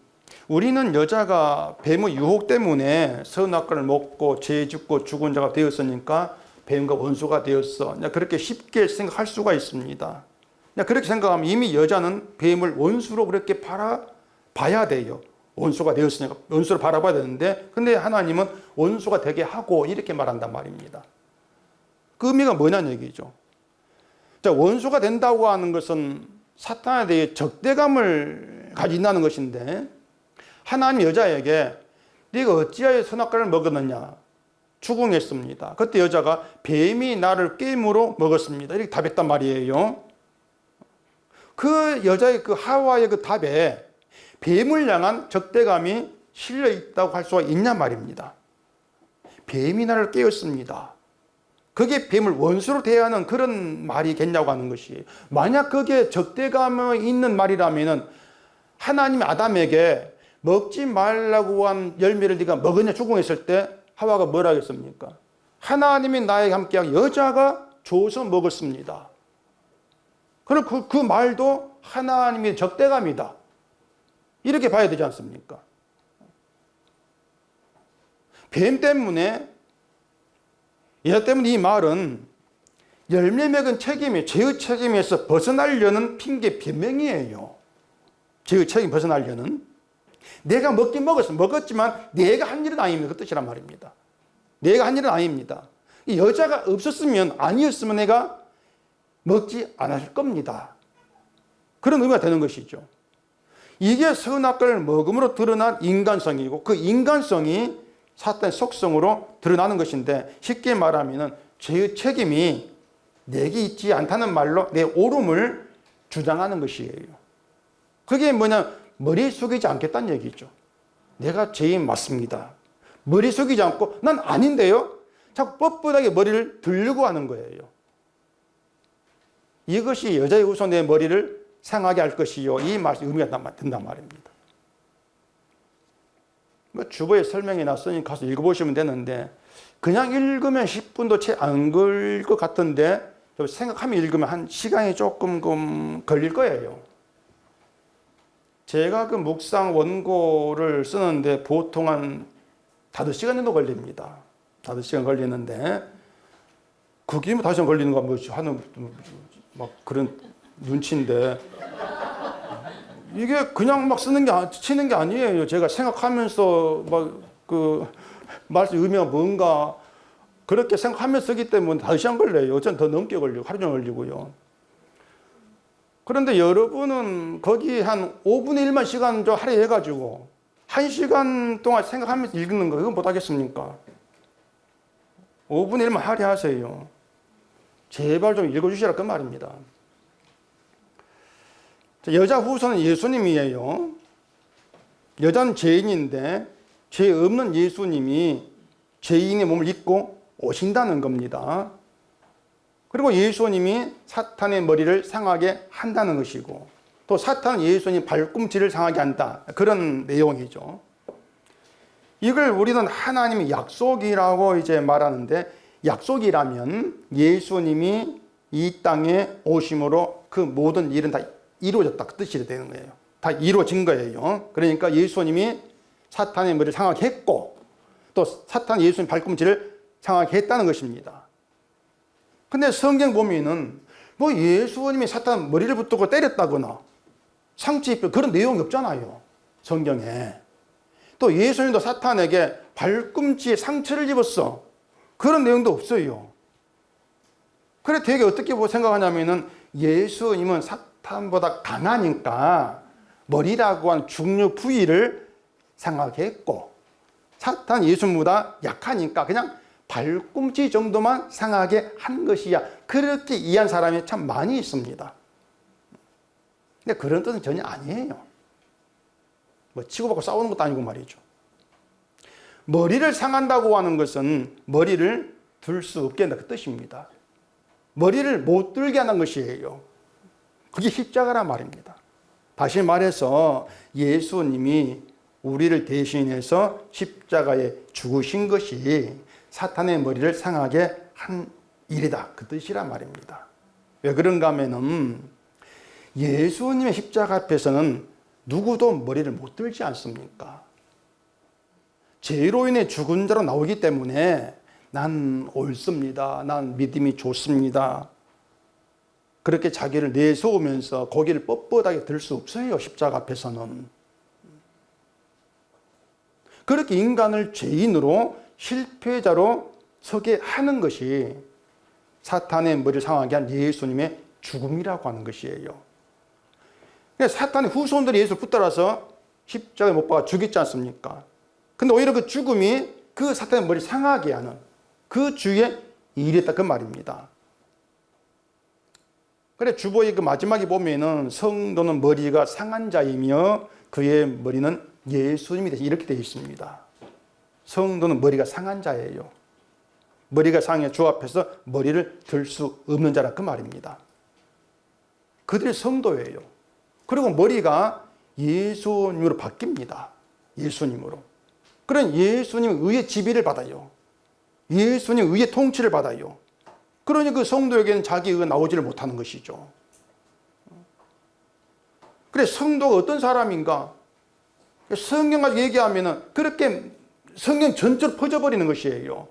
Speaker 1: 우리는 여자가 뱀의 유혹 때문에 선악과를 먹고 죄 짓고 죽은 자가 되었으니까 뱀과 원수가 되었어. 그렇게 쉽게 생각할 수가 있습니다. 그렇게 생각하면 이미 여자는 뱀을 원수로 그렇게 바라봐야 돼요. 원수가 되었으니까 원수로 바라봐야 되는데, 근데 하나님은 원수가 되게 하고 이렇게 말한단 말입니다. 그 의미가 뭐냐는 얘기죠. 자, 원수가 된다고 하는 것은 사탄에 대해 적대감을 가진다는 것인데, 하나님 여자에게 네가 어찌하여 선악과를 먹었느냐 추궁했습니다. 그때 여자가 뱀이 나를 깨므로 먹었습니다. 이렇게 답했단 말이에요. 그 여자의 그 하와의 그 답에 뱀을 향한 적대감이 실려 있다고 할 수가 있냐 말입니다. 뱀이 나를 깨웠습니다. 그게 뱀을 원수로 대하는 그런 말이겠냐고 하는 것이, 만약 그게 적대감이 있는 말이라면 하나님이 아담에게 먹지 말라고 한 열매를 네가 먹으냐 추궁했을 때 하와가 뭐라 하겠습니까? 하나님이 나에게 함께한 여자가 줘서 먹었습니다. 그럼 그 말도 하나님의 적대감이다, 이렇게 봐야 되지 않습니까? 뱀 때문에, 여자 때문에 이 말은 열매 맺은 책임이 죄의 책임에서 벗어나려는 핑계 변명이에요. 죄의 책임 벗어나려는. 내가 먹긴 먹었지만 내가 한 일은 아닙니다. 그 뜻이란 말입니다. 내가 한 일은 아닙니다. 이 여자가 없었으면, 아니었으면 내가 먹지 않았을 겁니다. 그런 의미가 되는 것이죠. 이게 선악과를 먹음으로 드러난 인간성이고, 그 인간성이 사탄의 속성으로 드러나는 것인데, 쉽게 말하면 죄의 책임이 내게 있지 않다는 말로 내 옳음을 주장하는 것이에요. 그게 뭐냐, 머리 숙이지 않겠다는 얘기죠. 내가 죄인 맞습니다. 머리 숙이지 않고 난 아닌데요, 자꾸 뻣뻣하게 머리를 들려고 하는 거예요. 이것이 여자의 우선 내 머리를 상하게 할 것이요, 이 말씀 의미가 된단 말입니다. 주보에 설명이 났으니 가서 읽어보시면 되는데, 그냥 읽으면 10분도 채 안 걸릴 것 같은데 생각하며 읽으면 한 시간이 조금 걸릴 거예요. 제가 그 묵상 원고를 쓰는데 보통 한 5시간 정도 걸립니다. 5시간 걸리는데, 그게 뭐 5시간 걸리는 거 하는 막 그런 눈치인데, 이게 그냥 막 치는 게 아니에요. 제가 생각하면서 그 말씀 의미가 뭔가 그렇게 생각하면서 쓰기 때문에 5시간 걸려요. 어쩌면 더 넘게 걸리고 하루 종일 걸리고요. 그런데 여러분은 거기 한 5분의 1만 시간 좀 할애해가지고 1시간 동안 생각하면서 읽는 거, 이건 못하겠습니까? 5분의 1만 할애하세요. 제발 좀 읽어주시라 그 말입니다. 여자 후손은 예수님이에요. 여자는 죄인인데 죄 없는 예수님이 죄인의 몸을 입고 오신다는 겁니다. 그리고 예수님이 사탄의 머리를 상하게 한다는 것이고, 또 사탄은 예수님 발꿈치를 상하게 한다, 그런 내용이죠. 이걸 우리는 하나님의 약속이라고 이제 말하는데, 약속이라면 예수님이 이 땅에 오심으로 그 모든 일은 다 이루어졌다, 그 뜻이 되는 거예요. 다 이루어진 거예요. 그러니까 예수님이 사탄의 머리를 상하게 했고, 또 사탄이 예수님 발꿈치를 상하게 했다는 것입니다. 근데 성경 보면은 뭐 예수님이 사탄 머리를 붙들고 때렸다거나 상처 입혀, 그런 내용이 없잖아요, 성경에. 또 예수님도 사탄에게 발꿈치에 상처를 입었어, 그런 내용도 없어요. 그래 되게 어떻게 생각하냐면은 예수님은 사탄보다 강하니까 머리라고 하는 중요 부위를 상하게 했고, 사탄 예수님보다 약하니까 그냥 발꿈치 정도만 상하게 한 것이야, 그렇게 이해한 사람이 참 많이 있습니다. 근데 그런 뜻은 전혀 아니에요. 뭐 치고받고 싸우는 것도 아니고 말이죠. 머리를 상한다고 하는 것은 머리를 들 수 없게 한다, 그 뜻입니다. 머리를 못 들게 하는 것이에요. 그게 십자가란 말입니다. 다시 말해서 예수님이 우리를 대신해서 십자가에 죽으신 것이 사탄의 머리를 상하게 한 일이다, 그 뜻이란 말입니다. 왜 그런가 하면은 예수님의 십자가 앞에서는 누구도 머리를 못 들지 않습니까? 죄로 인해 죽은 자로 나오기 때문에 난 옳습니다. 난 믿음이 좋습니다. 그렇게 자기를 내세우면서 고개를 뻣뻣하게 들 수 없어요. 십자가 앞에서는. 그렇게 인간을 죄인으로 실패자로 서게 하는 것이 사탄의 머리를 상하게 한 예수님의 죽음이라고 하는 것이에요. 사탄의 후손들이 예수를 붙들어서 십자가에 못 박아 죽였지 않습니까? 근데 오히려 그 죽음이 그 사탄의 머리를 상하게 하는 그 주의 일이었다 그 말입니다. 그래 주보의 그 마지막에 보면은 성도는 머리가 상한 자이며 그의 머리는 예수님이 되시 이렇게 되어 있습니다. 성도는 머리가 상한 자예요. 머리가 상해 주 앞에서 머리를 들 수 없는 자라 그 말입니다. 그들이 성도예요. 그리고 머리가 예수님으로 바뀝니다. 예수님으로. 그런 예수님의 의의 지배를 받아요. 예수님의 의의 통치를 받아요. 그러니 그 성도에게는 자기 의가 나오지를 못하는 것이죠. 그래 성도가 어떤 사람인가? 성경 가지고 얘기하면은 그렇게 성경 전체로 퍼져버리는 것이에요.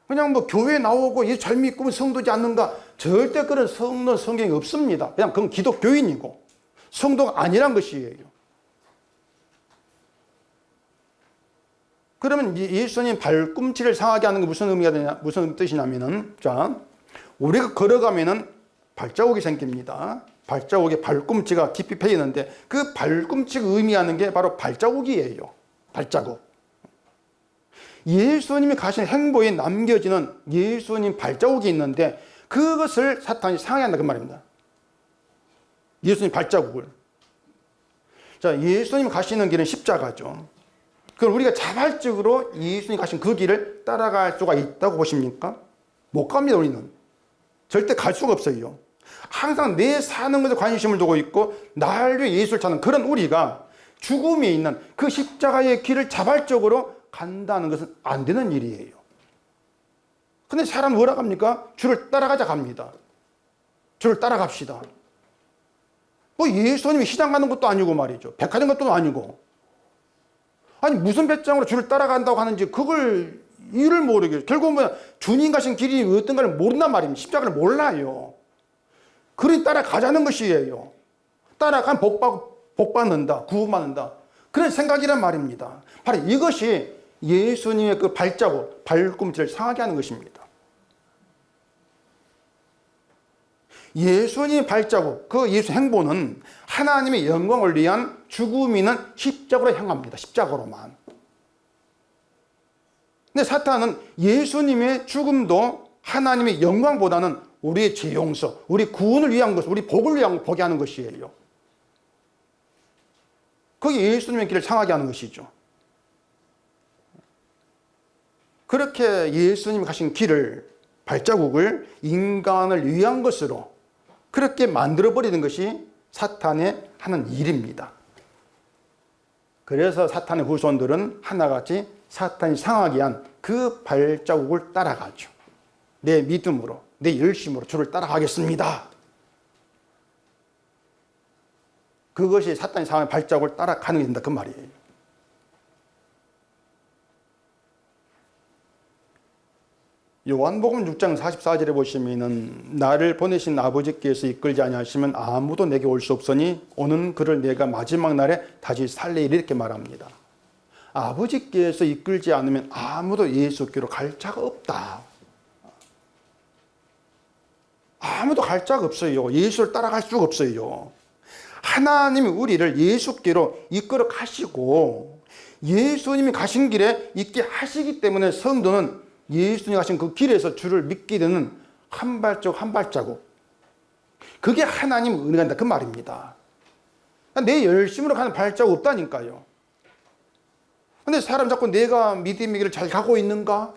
Speaker 1: 그냥 뭐 교회 나오고 예수 잘 믿고 성도지 않는가? 절대 그런 성도 성경이 없습니다. 그냥 그건 기독교인이고 성도가 아니란 것이에요. 그러면 예수님 발꿈치를 상하게 하는 게 무슨 의미가 되냐, 무슨 뜻이냐면은, 자, 우리가 걸어가면은 발자국이 생깁니다. 발자국에 발꿈치가 깊이 패이는데 그 발꿈치가 의미하는 게 바로 발자국이에요. 발자국. 예수님이 가신 행보에 남겨지는 예수님 발자국이 있는데 그것을 사탄이 상하게 한다 그 말입니다. 예수님 발자국을. 자, 예수님 가시는 길은 십자가죠. 그럼 우리가 자발적으로 예수님 가신 그 길을 따라갈 수가 있다고 보십니까? 못 갑니다, 우리는. 절대 갈 수가 없어요. 항상 내 사는 것에 관심을 두고 있고 날 위해 예수를 찾는 그런 우리가 죽음에 있는 그 십자가의 길을 자발적으로 간다는 것은 안 되는 일이에요. 근데 사람 뭐라 합니까? 주를 따라가자 합니다. 주를 따라갑시다. 뭐 예수님이 시장 가는 것도 아니고 말이죠. 백화점 것도 아니고. 아니 무슨 배짱으로 주를 따라간다고 하는지 그걸 이유를 모르겠어요. 결국은 뭐 주님 가신 길이 어떤가를 모른단 말입니다. 십자가를 몰라요. 그러니 따라가자는 것이에요. 따라가면 복 받는다. 구원받는다. 그런 생각이란 말입니다. 바로 이것이 예수님의 그 발자국, 발꿈치를 상하게 하는 것입니다. 예수님의 발자국, 그 예수 행보는 하나님의 영광을 위한 죽음이는 십자가로 향합니다. 십자가로만. 근데 사탄은 예수님의 죽음도 하나님의 영광보다는 우리의 죄 용서, 우리 구원을 위한 것, 우리 복을 위한 보게 하는 것이에요. 그게 예수님의 길을 상하게 하는 것이죠. 그렇게 예수님이 가신 길을, 발자국을 인간을 위한 것으로 그렇게 만들어버리는 것이 사탄의 하는 일입니다. 그래서 사탄의 후손들은 하나같이 사탄이 상하게 한 그 발자국을 따라가죠. 내 믿음으로, 내 열심으로 주를 따라가겠습니다. 그것이 사탄이 상하게 발자국을 따라가는 게 된다 그 말이에요. 요한복음 6장 44절에 보시면은 나를 보내신 아버지께서 이끌지 아니하시면 아무도 내게 올 수 없으니 오는 그를 내가 마지막 날에 다시 살리리라 이렇게 말합니다. 아버지께서 이끌지 않으면 아무도 예수께로 갈 자가 없다. 아무도 갈 자가 없어요. 예수를 따라갈 수가 없어요. 하나님이 우리를 예수께로 이끌어 가시고 예수님이 가신 길에 있게 하시기 때문에 성도는 예수님이 가신 그 길에서 주를 믿게 되는 한 발자국 한 발자국, 그게 하나님 은혜간다 그 말입니다. 내 열심으로 가는 발자국 없다니까요. 근데 사람 자꾸 내가 믿음의 길을 잘 가고 있는가?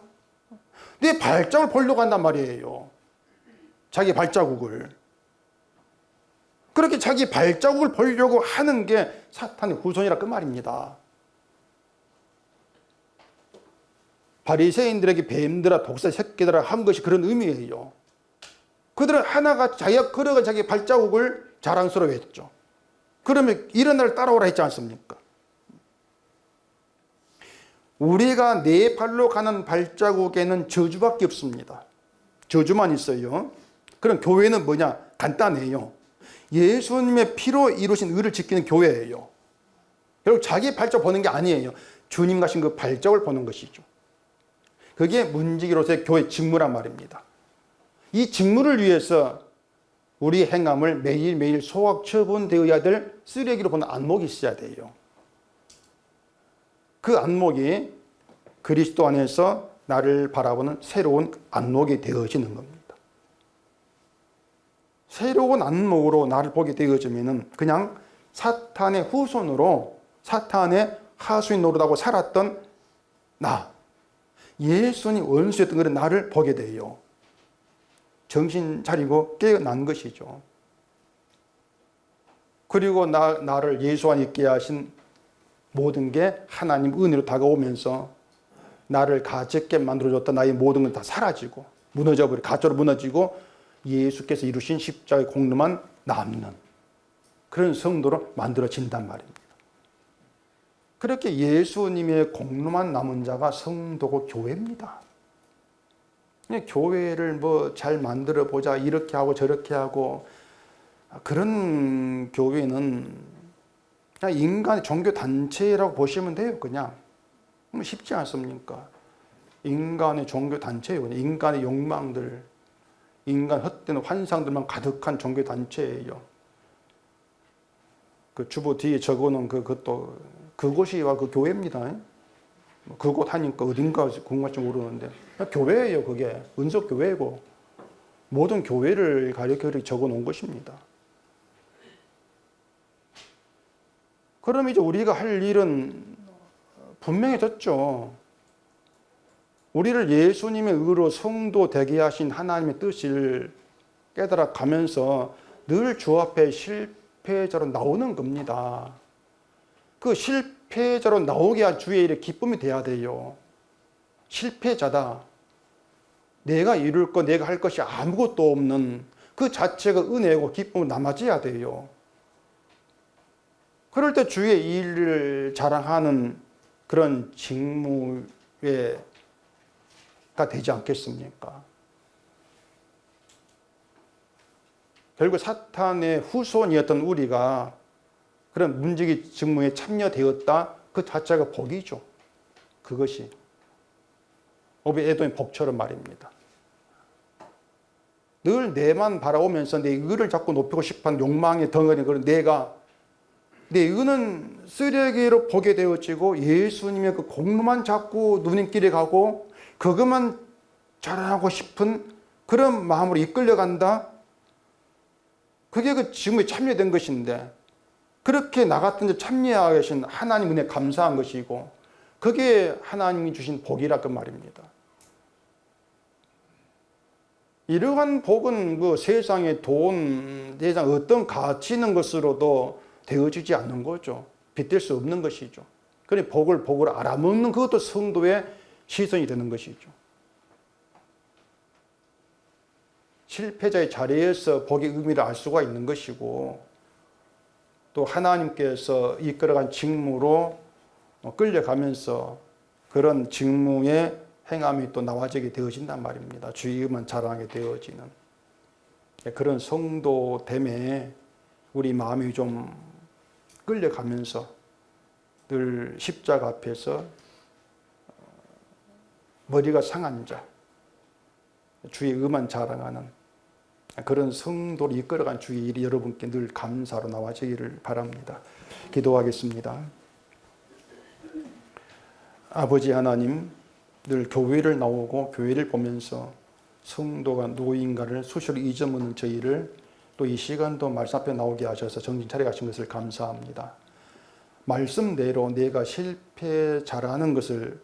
Speaker 1: 내 발자국을 보려고 한단 말이에요. 자기 발자국을. 그렇게 자기 발자국을 보려고 하는 게 사탄의 후손이라 그 말입니다. 바리새인들에게 뱀들아 독사 새끼들아 한 것이 그런 의미예요. 그들은 하나가 자기가 걸어간 자기 발자국을 자랑스러워했죠. 그러면 이런 날 따라오라 했지 않습니까? 우리가 네 발로 가는 발자국에는 저주밖에 없습니다. 저주만 있어요. 그럼 교회는 뭐냐? 간단해요. 예수님의 피로 이루신 의를 지키는 교회예요. 결국 자기 발자국 보는 게 아니에요. 주님 가신 그 발자국을 보는 것이죠. 그게 문지기로서의 교회 직무란 말입니다. 이 직무를 위해서 우리 행함을 매일매일 소각 처분되어야 될 쓰레기로 보는 안목이 있어야 돼요. 그 안목이 그리스도 안에서 나를 바라보는 새로운 안목이 되어지는 겁니다. 새로운 안목으로 나를 보게 되어지면 그냥 사탄의 후손으로 사탄의 하수인 노릇하고 살았던 나, 예수님 원수였던 그런 나를 보게 돼요. 정신 차리고 깨어난 것이죠. 그리고 나를 예수 안에 있게 하신 모든 게 하나님 은혜로 다가오면서 나를 가졌게 만들어줬던 나의 모든 건 다 사라지고 무너져버리고 가짜로 무너지고 예수께서 이루신 십자가의 공로만 남는 그런 성도로 만들어진단 말입니다. 그렇게 예수님의 공로만 남은 자가 성도고 교회입니다. 교회를 뭐 잘 만들어 보자 이렇게 하고 저렇게 하고 그런 교회는 그냥 인간의 종교 단체라고 보시면 돼요. 그냥 쉽지 않습니까? 인간의 종교 단체예요. 그냥 인간의 욕망들, 인간 헛된 환상들만 가득한 종교 단체예요. 그 주보 뒤에 적어놓은 그것도 그곳이 그 교회입니다. 그곳 하니까 어딘가 궁금할지 모르는데 교회예요. 그게 은속 교회고 모든 교회를 가리켜 이렇게 적어놓은 것입니다. 그럼 이제 우리가 할 일은 분명해졌죠. 우리를 예수님의 의로 성도 되게 하신 하나님의 뜻을 깨달아 가면서 늘 주 앞에 실패자로 나오는 겁니다. 그 실패자로 나오게 한 주의 일에 기쁨이 돼야 돼요. 실패자다. 내가 이룰 것, 내가 할 것이 아무것도 없는 그 자체가 은혜고 기쁨을 남아져야 돼요. 그럴 때 주의 일을 자랑하는 그런 직무가 되지 않겠습니까? 결국 사탄의 후손이었던 우리가 그런 문지기 직무에 참여되었다. 그 자체가 복이죠. 그것이 오벳에돔의 복처럼 말입니다. 늘 내만 바라오면서 내 의를 자꾸 높이고 싶은 욕망의 덩어리, 그런 내 의는 쓰레기로 보게 되어지고 예수님의 그 공로만 자꾸 누님길에 가고 그것만 자랑하고 싶은 그런 마음으로 이끌려간다. 그게 그 직무에 참여된 것인데 그렇게 나 같은 데 참여하게 하신 하나님 은혜 감사한 것이고 그게 하나님이 주신 복이라 그 말입니다. 이러한 복은 그 세상의 돈, 세상 어떤 가치 있는 것으로도 되어지지 않는 거죠. 빗댈 수 없는 것이죠. 그러니 복을 알아먹는 그것도 성도의 시선이 되는 것이죠. 실패자의 자리에서 복의 의미를 알 수가 있는 것이고 또 하나님께서 이끌어간 직무로 끌려가면서 그런 직무의 행함이 또 나와지게 되어진단 말입니다. 주의 의만 자랑하게 되어지는 그런 성도됨에 우리 마음이 좀 끌려가면서 늘 십자가 앞에서 머리가 상한 자, 주의 의만 자랑하는 그런 성도를 이끌어간 주의 일이 여러분께 늘 감사로 나와지기를 바랍니다. 기도하겠습니다. 아버지 하나님, 늘 교회를 나오고 교회를 보면서 성도가 누구인가를 수시로 잊어먹는 저희를 또 이 시간도 말씀 앞에 나오게 하셔서 정신 차려 가신 것을 감사합니다. 말씀대로 내가 실패자라는 것을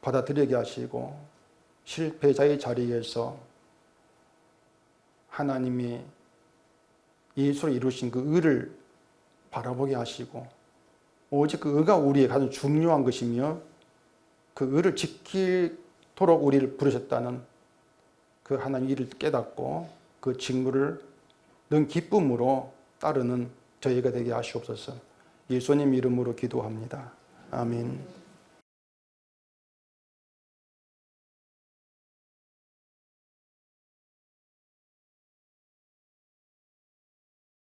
Speaker 1: 받아들이게 하시고 실패자의 자리에서 하나님이 예수로 이루신 그 의를 바라보게 하시고 오직 그 의가 우리의 가장 중요한 것이며 그 의를 지키도록 우리를 부르셨다는 그 하나님 일을 깨닫고 그 직무를 넌 기쁨으로 따르는 저희가 되게 하시옵소서. 예수님 이름으로 기도합니다. 아멘.